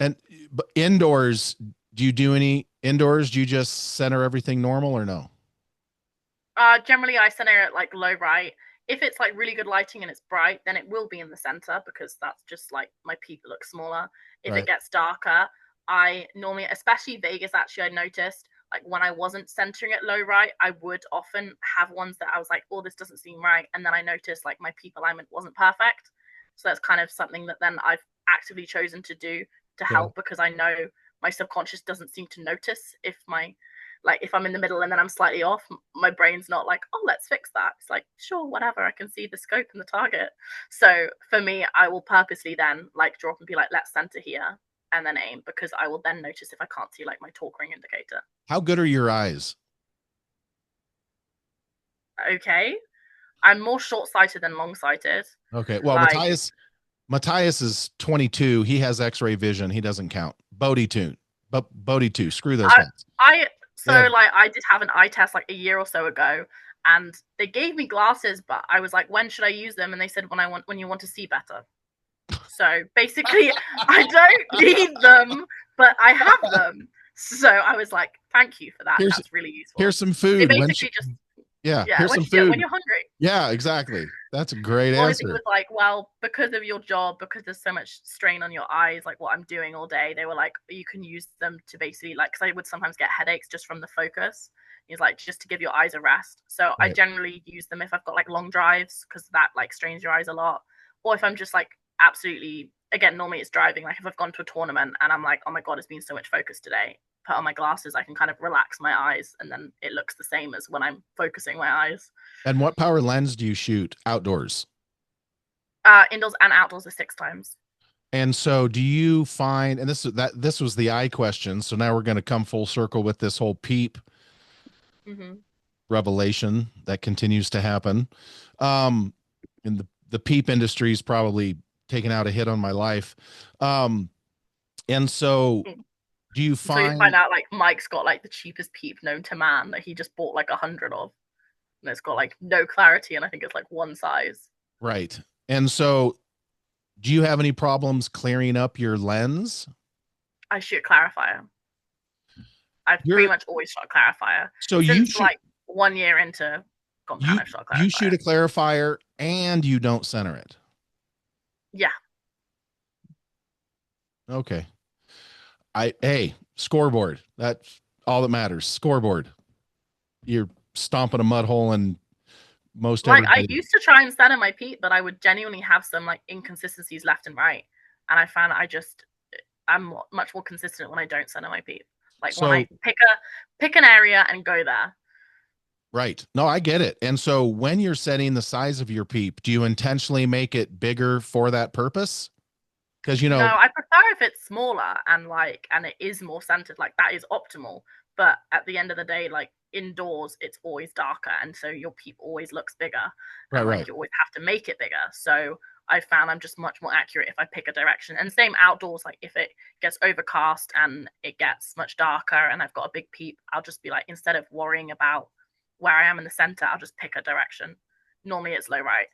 And but indoors, do you do any indoors? Do you just center everything normal or no? Generally, I center it like low right. If it's like really good lighting and it's bright, then it will be in the center because that's just like my peep looks smaller. If it Right. gets darker, I normally, especially Vegas, actually, I noticed like when I wasn't centering it low right, I would often have ones that I was like, oh, this doesn't seem right. And then I noticed like my peep alignment wasn't perfect. So that's kind of something that then I've actively chosen to do to Okay. help because I know my subconscious doesn't seem to notice if my like if I'm in the middle and then I'm slightly off, my brain's not like, oh, let's fix that. It's like, sure, whatever. I can see the scope and the target. So for me, I will purposely then like drop and be like, let's center here and then aim because I will then notice if I can't see like my torque ring indicator. How good are your eyes? Okay. I'm more short sighted than long sighted. Okay. Well, Like Matthias is 22. He has X-ray vision. He doesn't count. Bodie tune. But Bodie too. Screw those I guys. I They so have like I did have an eye test like a year or so ago and they gave me glasses, but I was like, when should I use them? And they said when you want to see better. So basically, I don't need them, but I have them. So I was like, thank you for that. here's That's really useful. here's some They food. basically just, Yeah, yeah, here's when some you do it when food. you're hungry. Yeah, exactly. That's a great Or it answer. was like, well, because of your job, because there's so much strain on your eyes, like what I'm doing all day, they were like, you can use them to basically, like, because I would sometimes get headaches just from the focus. It's like just to give your eyes a rest. So I Right. generally use them if I've got like long drives because that like strains your eyes a lot. Or if I'm just like absolutely, again, normally it's driving. Like if I've gone to a tournament and I'm like, oh my God, it's been so much focus today. Put on my glasses, I can kind of relax my eyes and then it looks the same as when I'm focusing my eyes. And what power lens do you shoot outdoors? Indoors and outdoors are 6 times. And so do you find, and this was the eye question. So now we're going to come full circle with this whole peep Mm-hmm. revelation that continues to happen. Um, and the peep industry is probably taking out a hit on my life. Um, and so do you So you find find, out like Mike's got like the cheapest peep known to man that he just bought like 100 of. And it's got like no clarity and I think it's like one size. right. And so do you have any problems clearing up your lens? I shoot clarifier. I've pretty You're much always shot clarifier. so you Since shoot like 1 year into compound, I've shot you shoot clarifier. a clarifier and you don't center it. Yeah. Okay. Hey, scoreboard. That's all that matters. Scoreboard. You're stomping a mud hole in most Like I everybody. used to try and center my peep, but I would genuinely have some like inconsistencies left and right. And I found I'm much more consistent when I don't center my peep. Like when So I pick an area and go there. right. No, I get it. And so when you're setting the size of your peep, do you intentionally make it bigger for that purpose? Because No, I prefer if it's smaller and it is more centered. Like that is optimal. But at the end of the day, like indoors, it's always darker, and so your peep always looks bigger, right, and like right. you always have to make it bigger. So I found I'm just much more accurate if I pick a direction. And same outdoors, like if it gets overcast and it gets much darker, and I've got a big peep, I'll just be like, instead of worrying about where I am in the center, I'll just pick a direction. Normally, it's low right.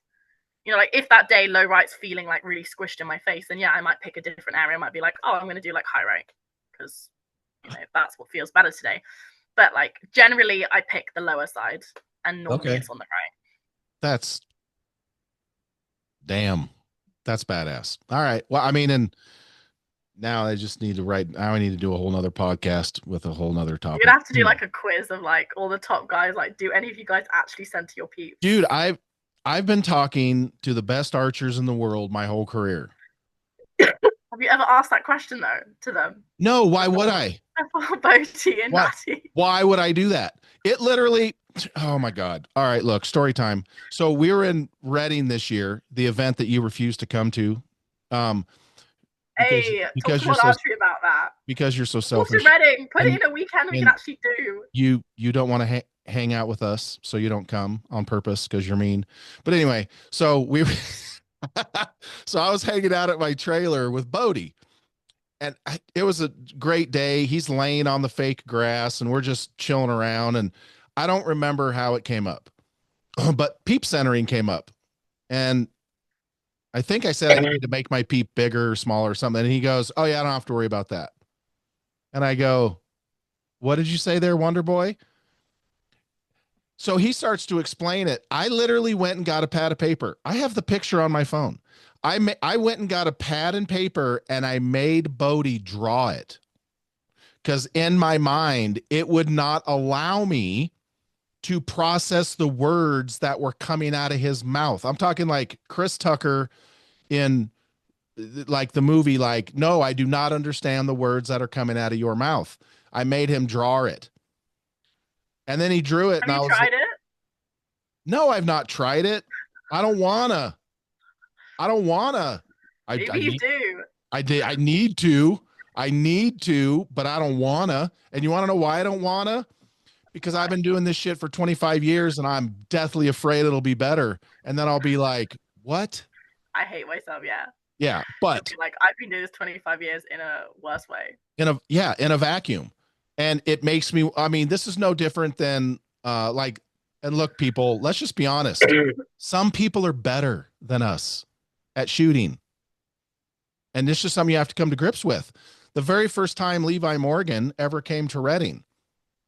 Like if that day low right's feeling like really squished in my face, then yeah, I might pick a different area. I might be like, oh, I'm gonna do like high right because that's what feels better today. But like generally, I pick the lower side, and normally Okay. it's on the right. That's damn. That's badass. All right. Well, I mean, and now I just need to write. Now I need to do a whole nother podcast with a whole nother You're gonna topic. have to do like a quiz of like all the top guys. Like, do any of you guys actually center your peeps? Dude, I've been talking to the best archers in the world my whole career. Have you ever asked that question though to them No, why would before? I? Before Boaty and What? Natty? Why would I do that? It literally, oh my God. All right, look, story time. So we were in Reading this year, the event that you refused to come to. Um, because Hey, talk because to you're World so Archery about that. because you're so Talk to selfish, Reading. Put and it in a weekend we can and actually do. you don't want to hang out with us, so you don't come on purpose because you're mean. But anyway, so we so I was hanging out at my trailer with Bodie, and it was a great day. He's laying on the fake grass, and we're just chilling around. And I don't remember how it came up, but peep centering came up, and I think I said I needed to make my peep bigger or smaller or something. And he goes, "Oh yeah, I don't have to worry about that." And I go, "What did you say there, Wonder Boy?" So he starts to explain it. I literally went and got a pad of paper. I have the picture on my phone. I went and got a pad and paper and I made Bodie draw it because in my mind it would not allow me to process the words that were coming out of his mouth. I'm talking like Chris Tucker in like the movie, like, no, I do not understand the words that are coming out of your mouth. I made him draw it. And then he drew it Have and I you was, tried it? no, I've not tried it. I don't wanna. I don't wanna. I Maybe you need do. I need to. I need to, but I don't wanna. And you wanna know why I don't wanna? Because I've Why? been doing this shit for 25 years and I'm deathly afraid it'll be better. And then I'll be like, what? I hate myself, yeah. Yeah. You'll But be like, I've been doing this 25 years in a worse way. in a vacuum. And it makes me, I mean, this is no different than like, and look, people, let's just be honest. Some people are better than us at shooting. And this is something you have to come to grips with. The very first time Levi Morgan ever came to Reading,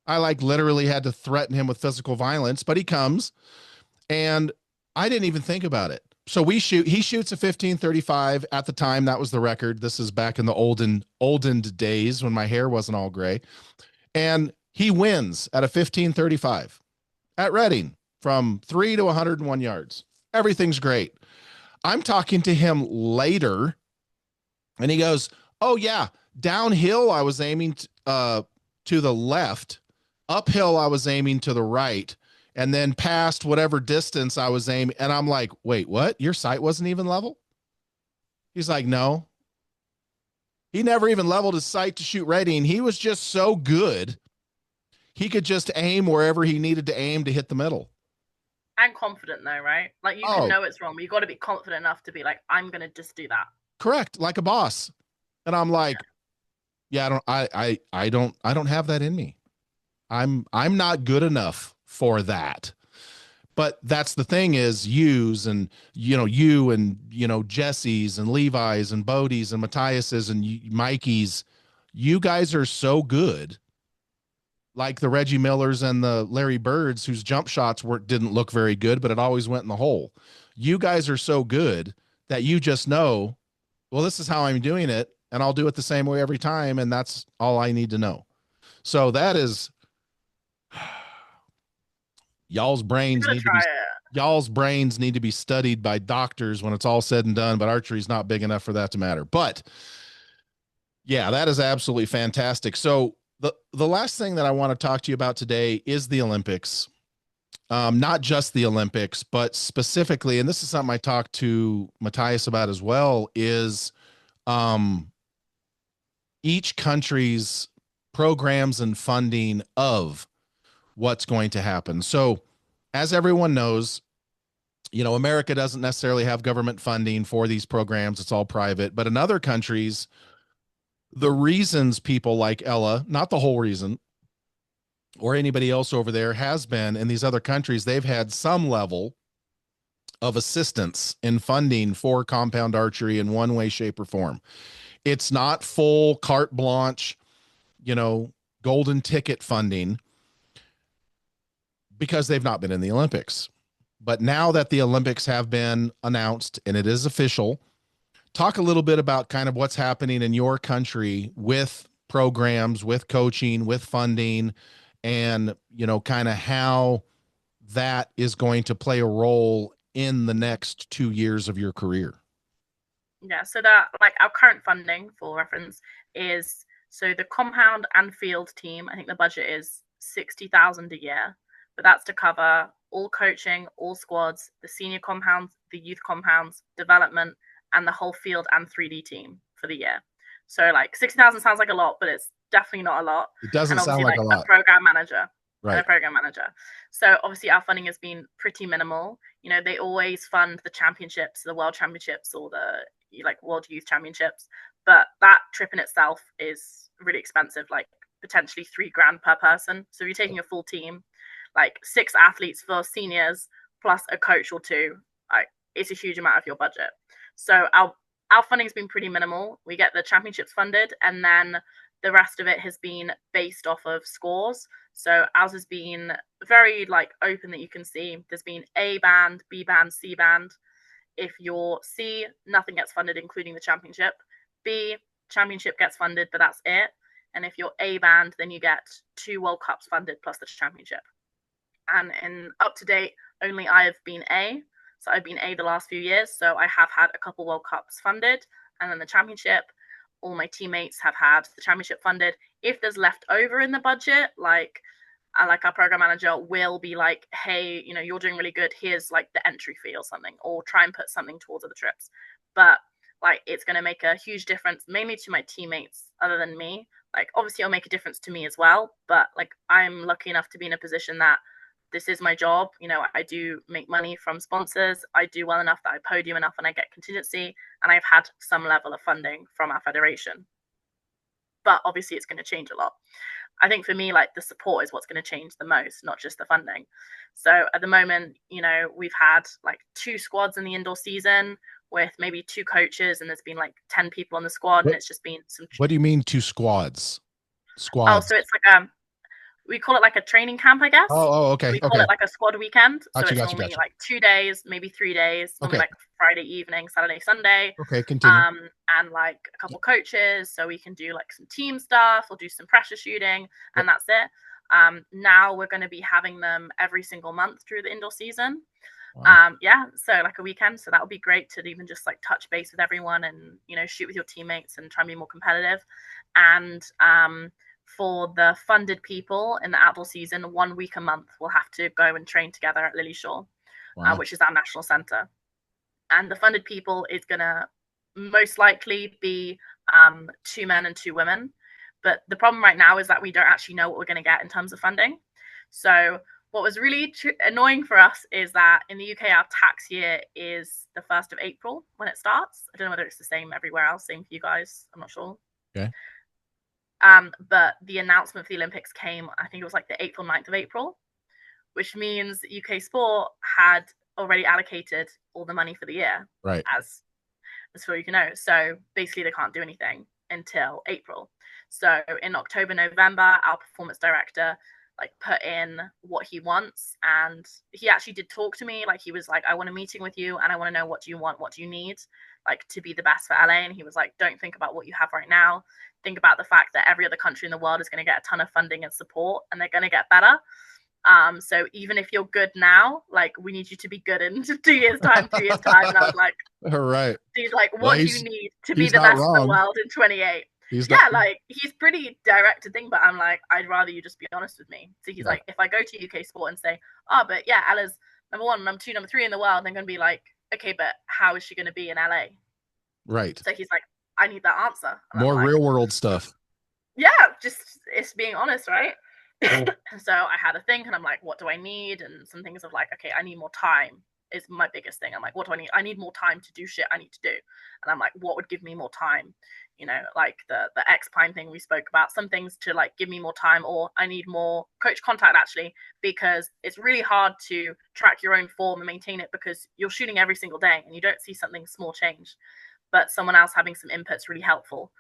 I like literally had to threaten him with physical violence, but he comes and I didn't even think about it. So he shoots a 15:35 at the time. That was the record. This is back in the olden days when my hair wasn't all gray. And he wins at a 15:35 at Reading from 3 to 101 yards. Everything's great. I'm talking to him later and he goes, "Oh yeah, downhill I was aiming to the left, uphill I was aiming to the right, and then past whatever distance I was aiming." And I'm like, "Wait, what? Your sight wasn't even level?" He's like, "No." He never even leveled his sight to shoot Reading. He was just so good. He could just aim wherever he needed to aim to hit the middle. And confident though, right? Like you can Oh, know it's wrong, but you got to be confident enough to be like, I'm gonna just do that. correct, like a boss. And I'm like, yeah, I don't have that in me. I'm not good enough for that. But that's the thing is yous and you and Jesse's and Levi's and Bodie's and Matthias's and Mikey's, you guys are so good, like the Reggie Millers and the Larry Birds, whose jump shots didn't look very good, but it always went in the hole. You guys are so good that you just know, well, this is how I'm doing it, and I'll do it the same way every time, and that's all I need to know. So that is y'all's You brains gotta need to be try it. y'all's brains need to be studied by doctors when it's all said and done, but archery's not big enough for that to matter. But yeah, that is absolutely fantastic. So the last thing that I want to talk to you about today is the Olympics. Not just the Olympics, but specifically, and this is something I talked to Matthias about as well, is um, each country's programs and funding of what's going to happen. So, as everyone knows, America doesn't necessarily have government funding for these programs. It's all private. But in other countries, the reasons people like Ella, not the whole reason, or anybody else over there has been in these other countries, they've had some level of assistance in funding for compound archery in one way, shape, or form. It's not full carte blanche, you know, golden ticket funding because they've not been in the Olympics. But now that the Olympics have been announced and it is official, talk a little bit about kind of what's happening in your country with programs, with coaching, with funding, and, kind of how that is going to play a role in the next 2 years of your career. Yeah, so that like our current funding for reference is so the compound and field team, I think the budget is 60,000 a year, but that's to cover all coaching, all squads, the senior compounds, the youth compounds, development, and the whole field and 3D team for the year. So like 60,000 sounds like a lot, but it's definitely not a lot. It And doesn't sound obviously like like a a lot. program manager and a Right. program manager. So obviously our funding has been pretty minimal. You know, they always fund the championships, the world championships, or the like world youth championships. But that trip in itself is really expensive, like potentially $3,000 per person. So if you're taking a full team, like 6 athletes for seniors plus a coach or two, like it's a huge amount of your budget. So our funding's been pretty minimal. We get the championships funded, and then the rest of it has been based off of scores. So ours has been very like open that you can see. There's been A band, B band, C band. If you're C, nothing gets funded, including the championship. B, championship gets funded, but that's it. And if you're A band, then you get 2 World Cups funded plus the championship. And in up to date, only I have been A. So I've been A the last few years. So I have had a couple World Cups funded, and then the championship. All my teammates have had the championship funded. If there's left over in the budget, like our program manager will be like, hey, you know, you're doing really good. Here's like the entry fee or something, or try and put something towards other trips. But like, it's going to make a huge difference, mainly to my teammates other than me. Like, obviously, it'll make a difference to me as well. But like, I'm lucky enough to be in a position that this is my job. You know, I do make money from sponsors. I do well enough that I podium enough and I get contingency. And I've had some level of funding from our federation. But obviously, it's going to change a lot. I think for me, like the support is what's going to change the most, not just the funding. So at the moment, you know, we've had like 2 squads in the indoor season with maybe 2 coaches, and there's been like 10 people on the squad, and What it's just been some. What do you mean 2 squads? Oh, Squads. so it's like we call it like a training camp, I guess. Okay, We call okay. it like a squad weekend. So Gotcha, it's gotcha, normally gotcha. like 2 days, maybe 3 days, normally Okay, like Friday evening, Saturday, Sunday. okay. Continue. And like a couple coaches. So we can do like some team stuff or do some pressure shooting, Yep. and that's it. Now we're going to be having them every single month through the indoor season. Wow. Yeah, so like a weekend. So that would be great to even just like touch base with everyone and, you know, shoot with your teammates and try and be more competitive. And for the funded people in the outdoor season, 1 week a month we'll have to go and train together at Lily Shore, Wow. which is our national center. And the funded people is going to most likely be 2 men and 2 women. But the problem right now is that we don't actually know what we're going to get in terms of funding. So what was really annoying for us is that in the UK, our tax year is the 1st of April when it starts. I don't know whether it's the same everywhere else, same for you guys. I'm not sure. Okay. But the announcement for the Olympics came, I think it was like the 8th or 9th of April, which means UK Sport had already allocated all the money for the year, Right. as far you can know. So basically, they can't do anything until April. So in October, November, our performance director like put in what he wants, and he actually did talk to me. Like he was like, I want a meeting with you, and I want to know what do you want, what do you need, like to be the best for LA. And he was like, don't think about what you have right now. Think about the fact that every other country in the world is going to get a ton of funding and support, and they're going to get better. So even if you're good now, like we need you to be good in 2 years time, 3 years time. And I was like, All right. he's like, Well, what do you need to be he's the not best in the wrong. world in 28? He's Yeah, not. like he's pretty direct to thing, but I'm like, I'd rather you just be honest with me. So he's Yeah. like, if I go to UK Sport and say, oh, but yeah, Ella's #1, #2, #3 in the world, they're going to be like, okay, but how is she going to be in LA? Right. So he's like, I need that answer. And I'm More like, real world stuff. yeah, just it's being honest, right? So I had a thing, and I'm like, what do I need? And some things of like, okay, I need more time is my biggest thing. I'm like, what do I need? I need more time to do shit I need to do. And I'm like, what would give me more time? You know, like the X Pine thing we spoke about, some things to like give me more time, or I need more coach contact actually, because it's really hard to track your own form and maintain it because you're shooting every single day and you don't see something small change. But someone else having some input's really helpful.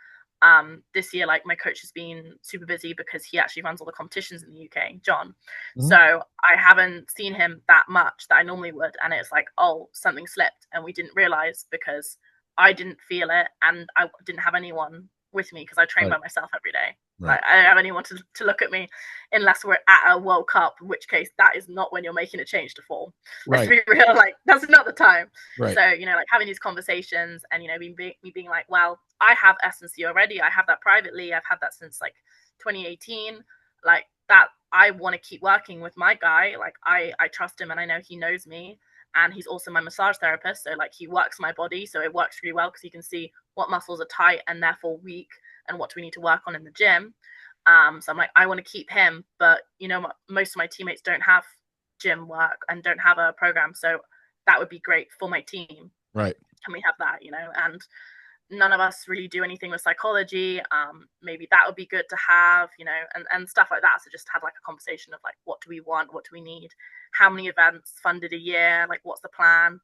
This year, like my coach has been super busy because he actually runs all the competitions in the UK, John. Mm-hmm. So I haven't seen him that much that I normally would. And it's like, oh, something slipped. And we didn't realize because I didn't feel it and I didn't have anyone with me because I train by myself every day. Right. Like, I don't have anyone to look at me unless we're at a World Cup, in which case that is not when you're making a change to form. Let's be real, like that's not the time. Right. So, you know, like having these conversations and, you know, me being like, well, I have S&C already. I have that privately. I've had that since like 2018. Like that, I want to keep working with my guy. Like I trust him and I know he knows me. and he's also my massage therapist. So like he works my body, so it works really well because he can see what muscles are tight and therefore weak, and what do we need to work on in the gym. So I'm like, I want to keep him, but most of my teammates don't have gym work and don't have a program, so that would be great for my team. Right. Can we have that? And none of us really do anything with psychology. Maybe that would be good to have, and stuff like that. So just have like a conversation of like, what do we want? What do we need? How many events funded a year? Like, what's the plan?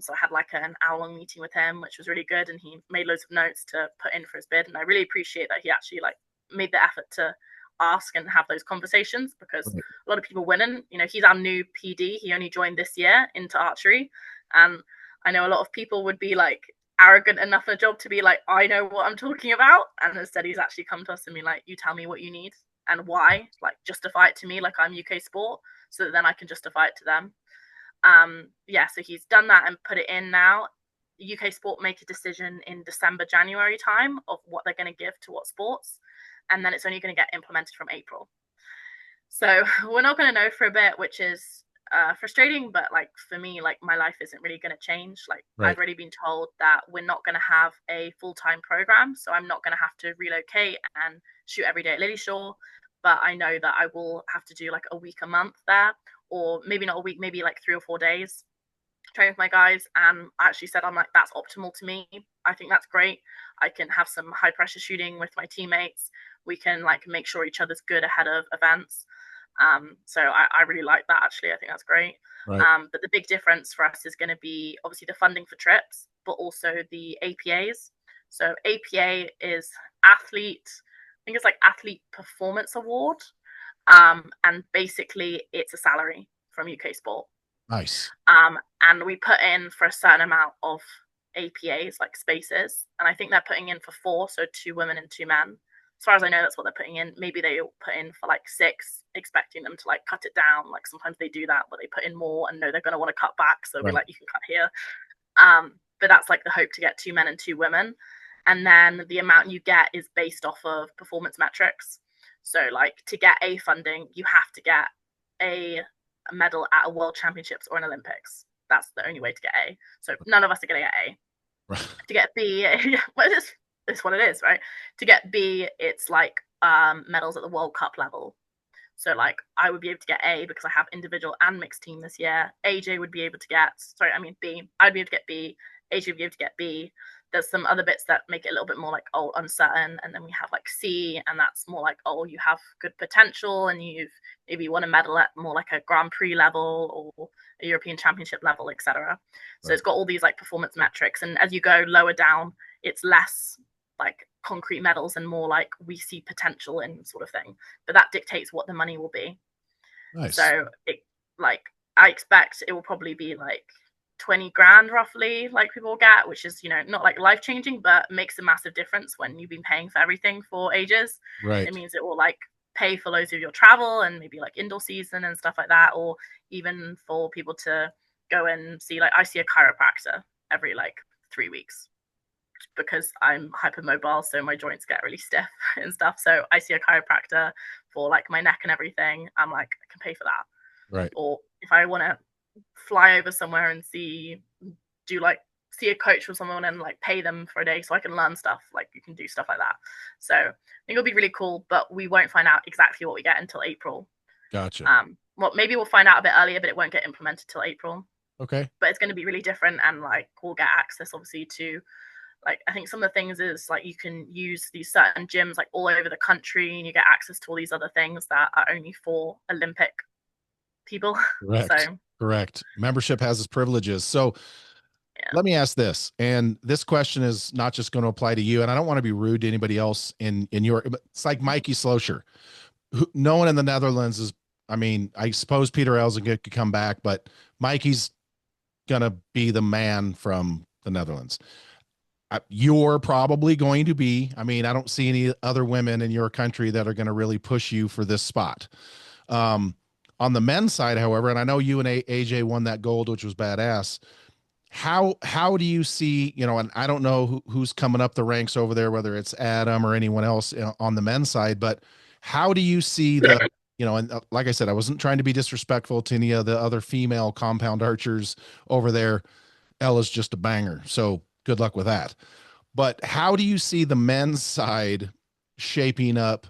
So I had like an hour-long meeting with him, which was really good, and he made loads of notes to put in for his bid. And I really appreciate that he actually like made the effort to ask and have those conversations, because a lot of people wouldn't. He's our new PD. He only joined this year into archery, and I know a lot of people would be like arrogant enough in a job to be like, I know what I'm talking about. And instead he's actually come to us and been like, you tell me what you need and why, like justify it to me like I'm UK Sport, so that then I can justify it to them. So he's done that and put it in now. UK Sport make a decision in December, January time of what they're going to give to what sports, and then it's only going to get implemented from April. So we're not going to know for a bit, which is frustrating, but like for me, like my life isn't really going to change. Like I've already been told that we're not going to have a full-time program, so I'm not going to have to relocate and shoot every day at Lily Shore, but I know that I will have to do like a week a month there, or maybe not a week, maybe like 3 or 4 days training with my guys. And I actually said, I'm like, that's optimal to me. I think that's great. I can have some high pressure shooting with my teammates. We can like make sure each other's good ahead of events. So I really like that, actually. I think that's great. Right. But the big difference for us is going to be obviously the funding for trips, but also the APAs. So APA is I think it's like Athlete Performance Award. And basically it's a salary from UK Sport. Nice. And we put in for a certain amount of APAs, like spaces. And I think they're putting in for 4, so 2 women and 2 men. As far as I know, that's what they're putting in. Maybe they put in for like 6, expecting them to like cut it down. Like sometimes they do that, but they put in more and know they're going to want to cut back. So they'll be like, you can cut here. But that's like the hope, to get 2 men and 2 women. And then the amount you get is based off of performance metrics. So like to get A funding, you have to get a medal at a World Championships or an Olympics. That's the only way to get A. So none of us are going to get A. Right. To get B, well, it's what it is, right? To get B, it's like medals at the World Cup level. So like I would be able to get A because I have individual and mixed team this year. AJ would be able to get, B. I'd be able to get B. AJ would be able to get B. There's some other bits that make it a little bit more like, uncertain. And then we have like C, and that's more like, you have good potential and you've maybe won a medal at more like a Grand Prix level or a European Championship level, etc. So It's got all these like performance metrics. And as you go lower down, it's less like concrete medals and more like we see potential in sort of thing. But that dictates what the money will be. Nice. So I expect it will probably be like 20 grand roughly, like people get, which is not like life changing, but makes a massive difference when you've been paying for everything for ages. Right. It means it will like pay for loads of your travel and maybe like indoor season and stuff like that, or even for people to go and see, like I see a chiropractor every like 3 weeks because I'm hypermobile, so my joints get really stiff and stuff. So I see a chiropractor for like my neck and everything. I'm like, I can pay for that. Right. Or if I want to fly over somewhere and see a coach or someone and like pay them for a day so I can learn stuff, like you can do stuff like that. So I think it'll be really cool, but we won't find out exactly what we get until April. Gotcha. Well, maybe we'll find out a bit earlier, but it won't get implemented till April. Okay. But it's going to be really different, and like we'll get access obviously to, like, I think some of the things is like you can use these certain gyms like all over the country, and you get access to all these other things that are only for Olympic people. Correct. So Correct. Membership has its privileges. So let me ask this, and this question is not just going to apply to you, and I don't want to be rude to anybody else in your, it's like Mikey Slosher. No one in the Netherlands is, I suppose Peter Elzen could come back, but Mikey's going to be the man from the Netherlands. You're probably going to be, I don't see any other women in your country that are going to really push you for this spot. On the men's side, however, and I know you and AJ won that gold, which was badass. How do you see, and I don't know who's coming up the ranks over there, whether it's Adam or anyone else on the men's side, but how do you see the and like I said, I wasn't trying to be disrespectful to any of the other female compound archers over there. Ella's just a banger. So good luck with that. But how do you see the men's side shaping up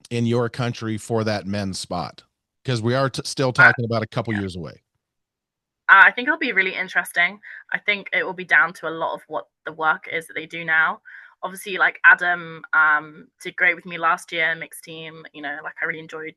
in your country for that men's spot? Because we are still Uh, talking about a couple years away. I think it'll be really interesting. I think it will be down to a lot of what the work is that they do now. Obviously, like Adam did great with me last year, mixed team. Like I really enjoyed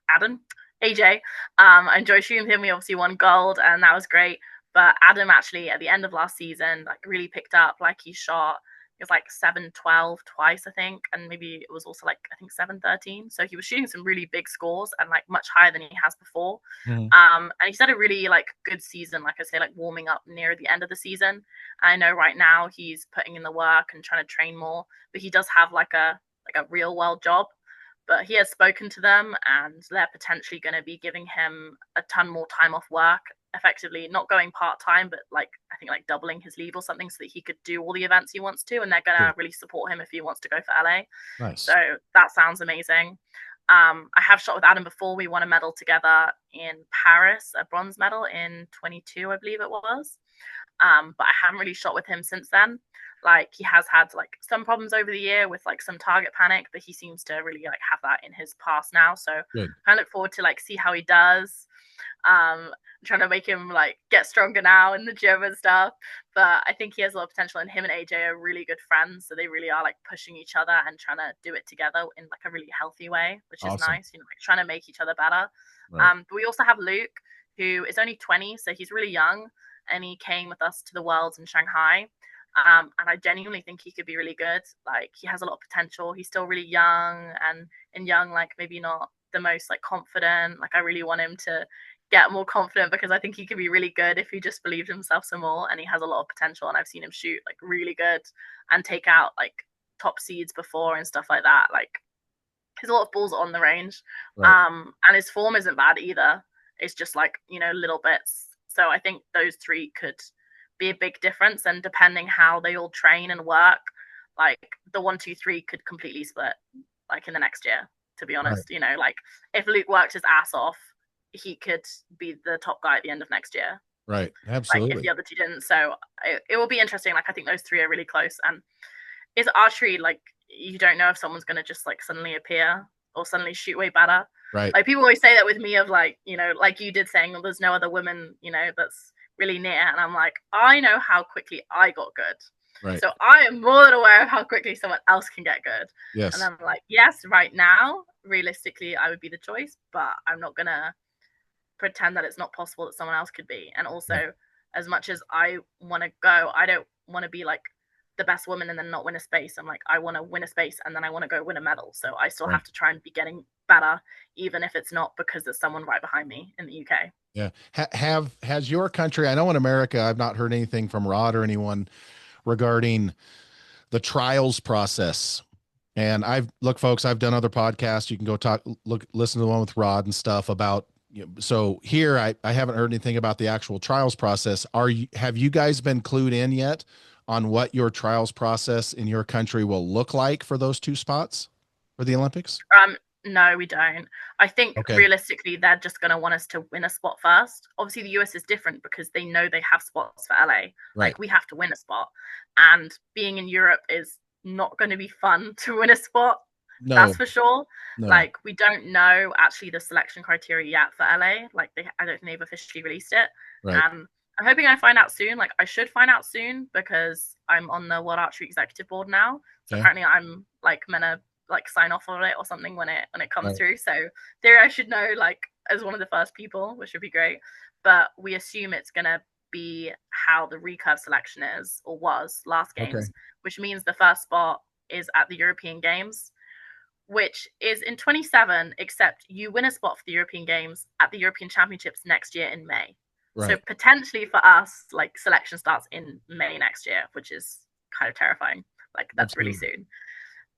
Adam, AJ. I enjoyed shooting with him. We obviously won gold, and that was great. But Adam actually, at the end of last season, like really picked up. Like he shot, it was like 7-12 twice, I think, and maybe it was also like I think 7-13. So he was shooting some really big scores and like much higher than he has before. Mhm. And he's had a really like good season, like I say, like warming up near the end of the season. I know right now he's putting in the work and trying to train more, but he does have like a real world job. But he has spoken to them, and they're potentially going to be giving him a ton more time off work, effectively not going part time, but like I think like doubling his leave or something, so that he could do all the events he wants to, and they're going Sure. to really support him if he wants to go for LA. So Nice. that sounds amazing. I have shot with Adam before. We won a medal together in Paris, a bronze medal in 22, I believe it was. But I haven't really shot with him since then. Like he has had like some problems over the year with like some target panic, but he seems to really like have that in his past now. So Good. I look forward to like see how he does. I'm trying to make him like get stronger now in the gym and stuff. But I think he has a lot of potential, and him and AJ are really good friends. So they really are like pushing each other and trying to do it together in like a really healthy way, which is Awesome. nice, like trying to make each other better. Right. But we also have Luke, who is only 20, so he's really young, and he came with us to the Worlds in Shanghai. And I genuinely think he could be really good. Like he has a lot of potential. He's still really young, and young, like maybe not the most like confident. Like I really want him to get more confident, because I think he could be really good if he just believed himself some more. And he has a lot of potential. And I've seen him shoot like really good and take out like top seeds before and stuff like that. Like there's a lot of balls on the range. Right. And his form isn't bad either. It's just like, little bits. So I think those three could be a big difference. And depending how they all train and work, like the 1, 2, 3 could completely split like in the next year, to be Right. honest. Like if Luke worked his ass off, he could be the top guy at the end of next year. Right. Like if the Absolutely. other two didn't. So it will be interesting. Like I think those three are really close. And is archery like you don't know if someone's gonna just like suddenly appear or suddenly shoot way better. Right. Like people always say that with me of like, like you did saying, well, there's no other women, that's really near. And I'm like, I know how quickly I got good. Right. So I am more than aware of how quickly someone else can get good. And Yes. I'm like, yes, right now, realistically, I would be the choice, but I'm not gonna pretend that it's not possible that someone else could be. And Yeah. also, as much as I want to go, I don't want to be like the best woman and then not win a space. I'm like, I want to win a space and then I want to go win a medal. So I still Right. have to try and be getting better, even if it's not because there's someone right behind me in the UK. Yeah. Has your country, I know in America, I've not heard anything from Rod or anyone regarding the trials process. And look, folks, I've done other podcasts. You can go listen to the one with Rod and stuff about, so here I haven't heard anything about the actual trials process. Have you guys been clued in yet on what your trials process in your country will look like for those two spots for the Olympics? No, we don't. I think Okay. realistically, they're just going to want us to win a spot first. Obviously, the US is different because they know they have spots for LA. Right. Like, we have to win a spot. And being in Europe is not going to be fun to win a spot. No, That's for sure. no. Like, we don't know actually the selection criteria yet for LA. Like, I don't think they've officially released it. Right. I'm hoping I find out soon. Like, I should find out soon because I'm on the World Archery Executive Board now. So Okay. apparently, I'm like meant to like sign off on it or something when it comes Right. through. So there I should know like as one of the first people, which would be great. But we assume it's gonna be how the recurve selection is or was last Okay. games, which means the first spot is at the European Games, which is in 27, except you win a spot for the European Games at the European Championships next year in May. So Right. potentially for us, like selection starts in May next year, which is kind of terrifying. Like that's really Absolutely. soon.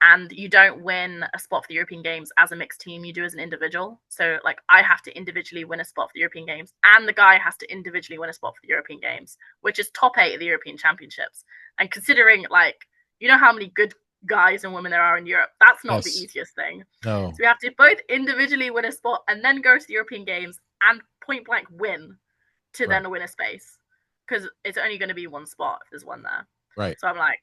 And you don't win a spot for the European Games as a mixed team, you do as an individual. So like I have to individually win a spot for the European Games, and the guy has to individually win a spot for the European Games, which is top 8 of the European Championships. And considering like how many good guys and women there are in Europe. That's not the Yes. easiest thing. No. So we have to both individually win a spot and then go to the European Games and point blank win to Right. then win a space, because it's only going to be one spot if there's one there. Right. So I'm like,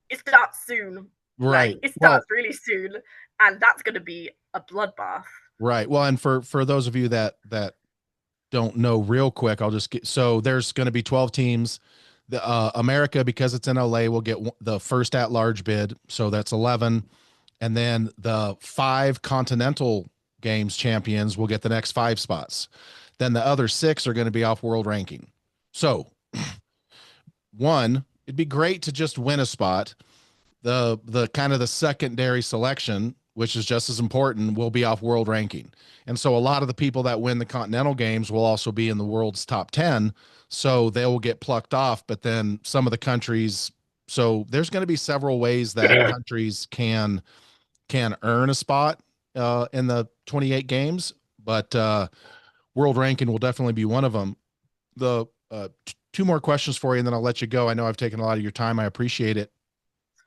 it starts soon. Like Right. it Well, starts really soon, and that's going to be a bloodbath. right. Well, and for those of you that don't know, real quick, I'll just get, so there's going to be 12 teams. The America, because it's in LA, will get the first at large bid, so that's 11, and then the 5 continental games champions will get the next 5 spots. Then the other 6 are going to be off world ranking. So one, it'd be great to just win a spot. The kind of the secondary selection, which is just as important, will be off world ranking. And so a lot of the people that win the continental games will also be in the world's top 10. So they will get plucked off, but then some of the countries, so there's going to be several ways that countries can earn a spot in the 28 games, but world ranking will definitely be one of them. The 2 more questions for you, and then I'll let you go. I know I've taken a lot of your time. I appreciate it.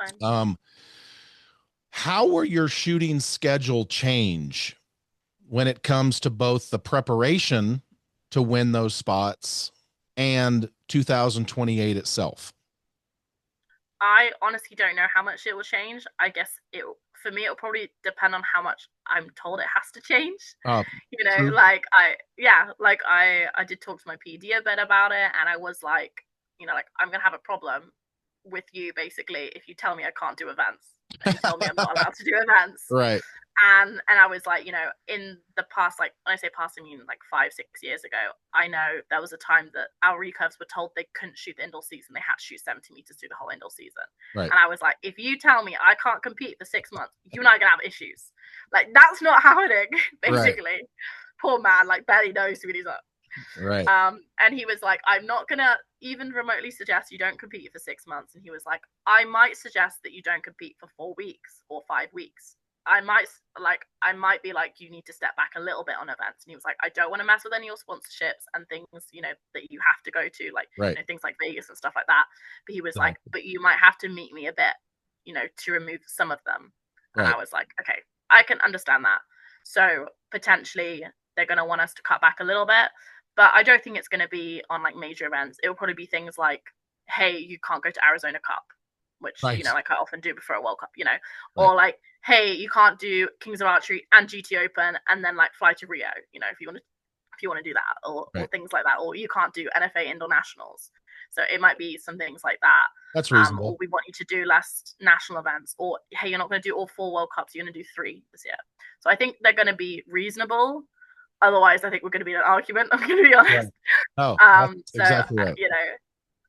It's fine. How will your shooting schedule change when it comes to both the preparation to win those spots and 2028 itself? I honestly don't know how much it will change. I guess it, for me, it'll probably depend on how much I'm told it has to change. Uh, You know, True. like I did talk to my PD a bit about it, and I was like, you know, like I'm gonna have a problem with you basically if you tell me I can't do events and you tell me I'm not allowed to do events. Right. And I was like, you know, in the past, like when I say past, I mean like 5-6 years ago, I know there was a time that our recurves were told they couldn't shoot the indoor season, they had to shoot 70 meters through the whole indoor season. Right. And I was like, if you tell me I can't compete for 6 months, you and I are gonna have issues. Like that's not happening, basically. Right. Poor man, like barely knows who he's up. Right. And he was like, I'm not gonna even remotely suggest you don't compete for 6 months. And he was like, I might suggest that you don't compete for 4 weeks or 5 weeks. I might be like, you need to step back a little bit on events. And he was like, I don't want to mess with any of your sponsorships and things, you know, that you have to go to, like, Right. you know, things like Vegas and stuff like that. But he was Exactly. like, but you might have to meet me a bit, you know, to remove some of them. And Right. I was like, okay, I can understand that. So potentially they're going to want us to cut back a little bit, but I don't think it's going to be on like major events. It will probably be things like, hey, you can't go to Arizona Cup, which, Right. you know, like I often do before a World Cup, you know, Right. or like, hey, you can't do Kings of Archery and GT Open and then like fly to Rio, you know, if you want to do that, or things like that, or you can't do NFA Indoor Nationals. So it might be some things like that. That's reasonable. Or we want you to do less national events, or hey, you're not going to do all 4 World Cups, you're going to do 3 this year. So I think they're going to be reasonable. Otherwise, I think we're going to be in an argument. I'm going to be honest. Right. Oh, so exactly right. you know,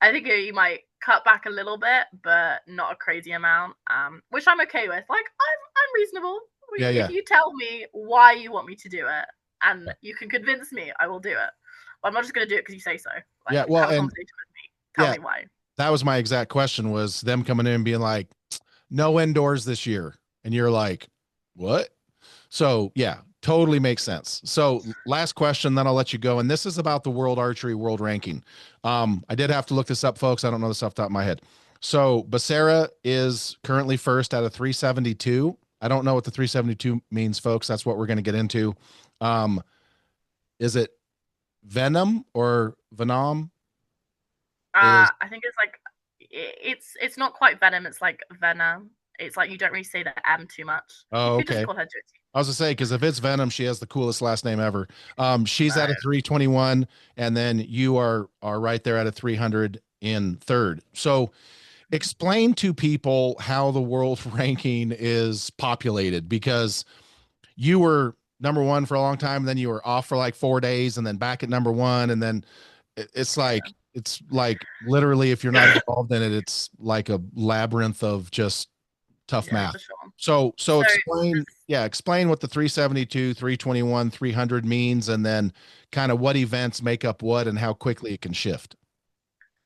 I think you might cut back a little bit, but not a crazy amount. Which I'm okay with. Like I'm reasonable. Yeah. If you tell me why you want me to do it, and you can convince me, I will do it. But I'm not just going to do it because you say so. Like, yeah. Well, have a conversation with me. Tell me why. That was my exact question, was them coming in and being like, no indoors this year. And you're like, what? So yeah, totally makes sense. So last question, then I'll let you go. And this is about the World Archery World Ranking. I did have to look this up, folks. I don't know this off the top of my head. So Becerra is currently first at a 372. I don't know what the 372 means, folks. That's what we're going to get into. Is it Venom or Venom? I think it's like it's not quite Venom. It's like Venom. It's like you don't really say the M too much. Oh, you okay. just call her Josie. I was gonna say, because if it's Venom, she has the coolest last name ever. She's at a 321, and then you are right there at a 300 in third. So explain to people how the world ranking is populated, because you were number 1 for a long time, and then you were off for like 4 days, and then back at number 1, and then it's like literally, if you're not involved in it, it's like a labyrinth of just tough math. For sure. So explain what the 372, 321, 300 means, and then kind of what events make up what and how quickly it can shift.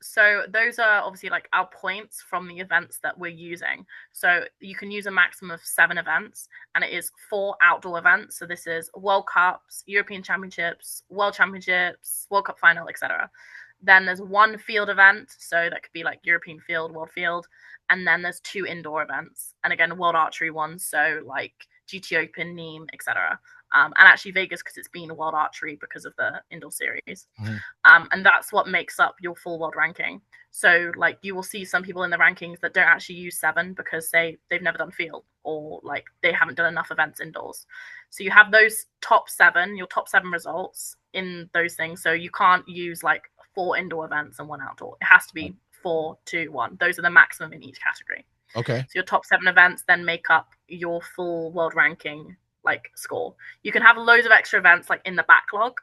So those are obviously like our points from the events that we're using. So you can use a maximum of 7 events, and it is 4 outdoor events. So this is World Cups, European Championships, World Championships, World Cup final, etc. Then there's one field event, so that could be like European field, world field, and then there's 2 indoor events, and again World Archery ones, so like GT Open, Nîmes, etc. And actually Vegas because it's been World Archery because of the indoor series. Mhm. And that's what makes up your full world ranking. So like you will see some people in the rankings that don't actually use 7 because they've never done field, or like they haven't done enough events indoors. So you have those top 7, your top 7 results in those things. So you can't use like 4 indoor events and 1 outdoor. It has to be 4, 2, 1. Those are the maximum in each category. Okay. So your top 7 events then make up your full world ranking like score. You can have loads of extra events like in the backlog,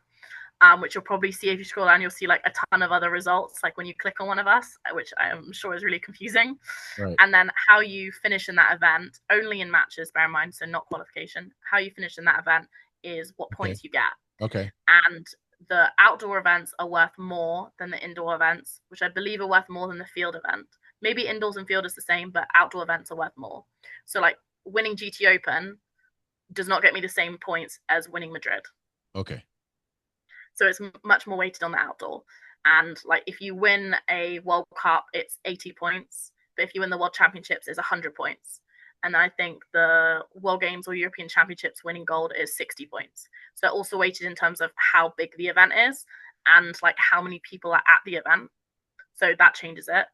which you'll probably see if you scroll down. You'll see like a ton of other results, like when you click on one of us, which I am sure is really confusing. Right. And then how you finish in that event, only in matches, bear in mind, so not qualification. How you finish in that event is what points you get. Okay. And the outdoor events are worth more than the indoor events, which I believe are worth more than the field event. Maybe indoors and field is the same, but outdoor events are worth more. So like winning GT Open does not get me the same points as winning Madrid. Okay. So it's much more weighted on the outdoor. And like if you win a World Cup, it's 80 points. But if you win the World Championships, it's 100 points. And I think the World Games or European Championships winning gold is 60 points. So they're also weighted in terms of how big the event is and like how many people are at the event. So that changes it.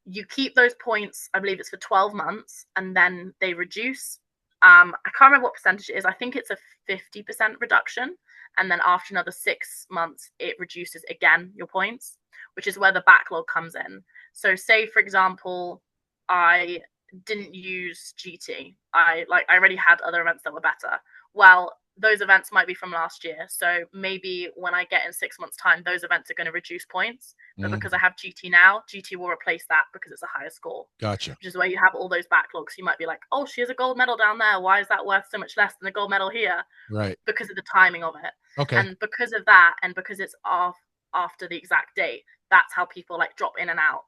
You keep those points, I believe it's for 12 months, and then they reduce. I can't remember what percentage it is. I think it's a 50% reduction. And then after another 6 months, it reduces again your points, which is where the backlog comes in. So say, for example, I didn't use GT. I already had other events that were better. Well, those events might be from last year. So maybe when I get in 6 months' time, those events are going to reduce points. But because I have GT now, GT will replace that because it's a higher score. Gotcha. Which is where you have all those backlogs. You might be like, oh, she has a gold medal down there. Why is that worth so much less than the gold medal here? Right. Because of the timing of it. Okay. And because of that, and because it's off after the exact date, that's how people like drop in and out.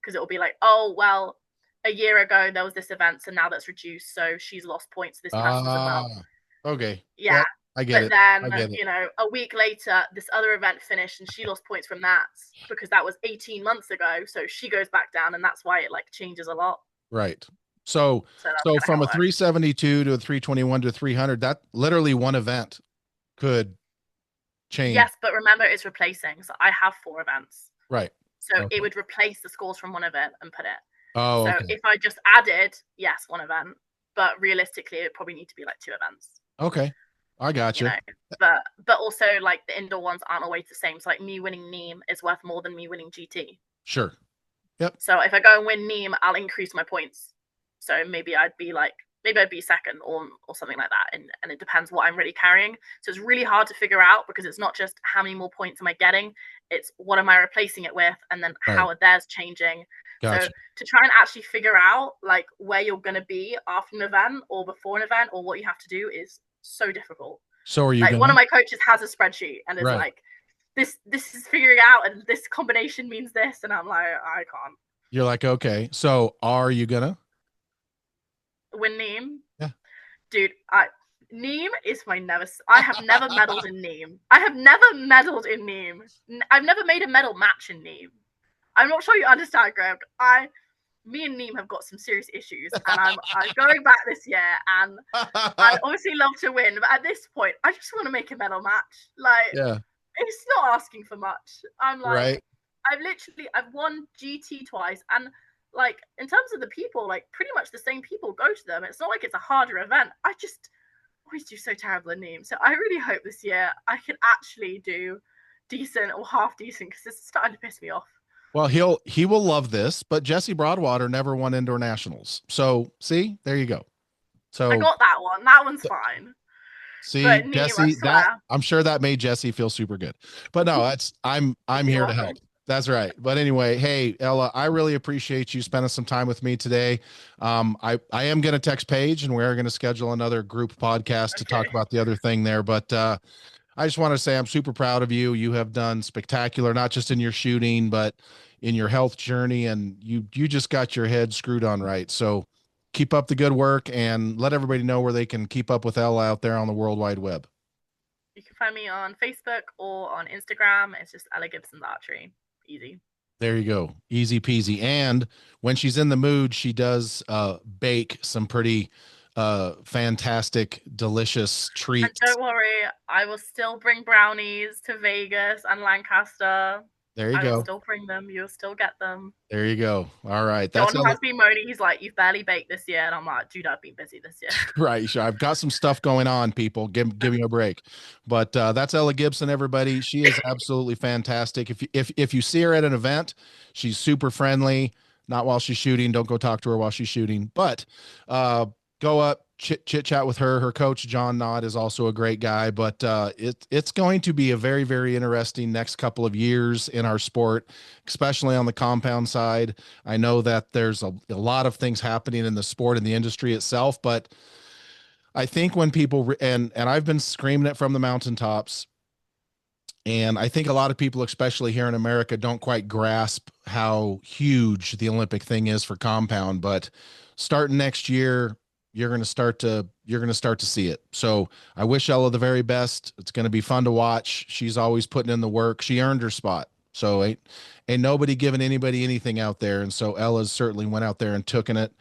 Because it will be like, oh, well, a year ago there was this event, so now that's reduced. So she's lost points to this person as well. Okay. Yeah. Well, I get it. Then, I get it. you know, a week later, this other event finished and she lost points from that because that was 18 months ago. So she goes back down, and that's why it like changes a lot. Right. So from a 372 to a 321 to 300, that literally one event could change. Yes, but remember it's replacing. So I have 4 events. Right. So it would replace the scores from one event and put it. Oh, so okay. if I just added, yes, 1 event, but realistically it would probably need to be like 2 events. Okay. I got you. But also like the indoor ones aren't always the same. So like me winning Nîmes is worth more than me winning GT. Sure. Yep. So if I go and win Nîmes, I'll increase my points. So maybe I'd be second or something like that. And it depends what I'm really carrying. So it's really hard to figure out because it's not just how many more points am I getting, it's what am I replacing it with, and then how are theirs changing. Gotcha. So to try and actually figure out like where you're going to be after an event or before an event or what you have to do is so difficult. So are you like one of my coaches has a spreadsheet and is like, this is figuring out, and this combination means this, and I'm like, I can't. You're like, okay, so are you gonna win Nîmes? Yeah, dude. Nîmes is my never. I have never medaled in Nîmes. I have never medaled in Nîmes. I've never made a medal match in Nîmes. I'm not sure you understand, Greg. Me and Nîmes have got some serious issues, and I'm going back this year, and I obviously love to win, but at this point, I just want to make a medal match. Like, it's not asking for much. I'm like, I've won GT twice, and like in terms of the people, like pretty much the same people go to them. It's not like it's a harder event. I just always do so terrible in Nîmes. So I really hope this year I can actually do decent or half decent because it's starting to piss me off. Well, he will love this, but Jesse Broadwater never won indoor nationals. So see, there you go. So I got that one. That one's fine. See, Nîmes, Jesse, I'm sure that made Jesse feel super good. But no, I'm here to help. That's right. But anyway, hey, Ella, I really appreciate you spending some time with me today. I am going to text Paige, and we're going to schedule another group podcast to talk about the other thing there. But I just want to say I'm super proud of you. You have done spectacular, not just in your shooting, but in your health journey, and you just got your head screwed on right. So keep up the good work, and let everybody know where they can keep up with Ella out there on the World Wide Web. You can find me on Facebook or on Instagram. It's just Ella Gibson's Archery. easy. There you go. Easy peasy. And when she's in the mood, she does bake some pretty fantastic, delicious And treats. don't worry, I will still bring brownies to Vegas and Lancaster. There you I will go. still bring them. You'll still get them. There you go. All right. That's John has been moaning. He's like, "You've barely baked this year," and I'm like, "Dude, I've been busy this year." right. Sure. I've got some stuff going on, people. Give me a break. But that's Ella Gibson, everybody. She is absolutely fantastic. If you see her at an event, she's super friendly. Not while she's shooting. Don't go talk to her while she's shooting. But go up, chit chat with her. Her coach, John Nod, is also a great guy. But it's going to be a very, very interesting next couple of years in our sport, especially on the compound side. I know that there's a lot of things happening in the sport and the industry itself, but I think when people and I've been screaming it from the mountaintops, and I think a lot of people, especially here in America, don't quite grasp how huge the Olympic thing is for compound. But starting next year, you're going to start to see it. So I wish Ella the very best. It's going to be fun to watch. She's always putting in the work. She earned her spot. So ain't nobody giving anybody anything out there. And so Ella's certainly went out there and taken it.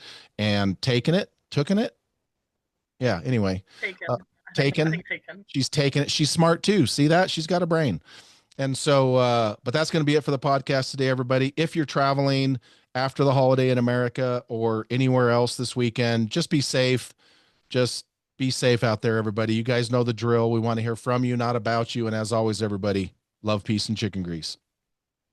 Yeah. Anyway, uh, Taken. I taken. think taken. She's taken it. She's smart too. See that? She's got a brain. And so, but that's going to be it for the podcast today, everybody. If you're traveling after the holiday in America or anywhere else this weekend, just be safe. Just be safe out there, everybody. You guys know the drill. We want to hear from you, not about you. And as always, everybody, love, peace, and chicken grease.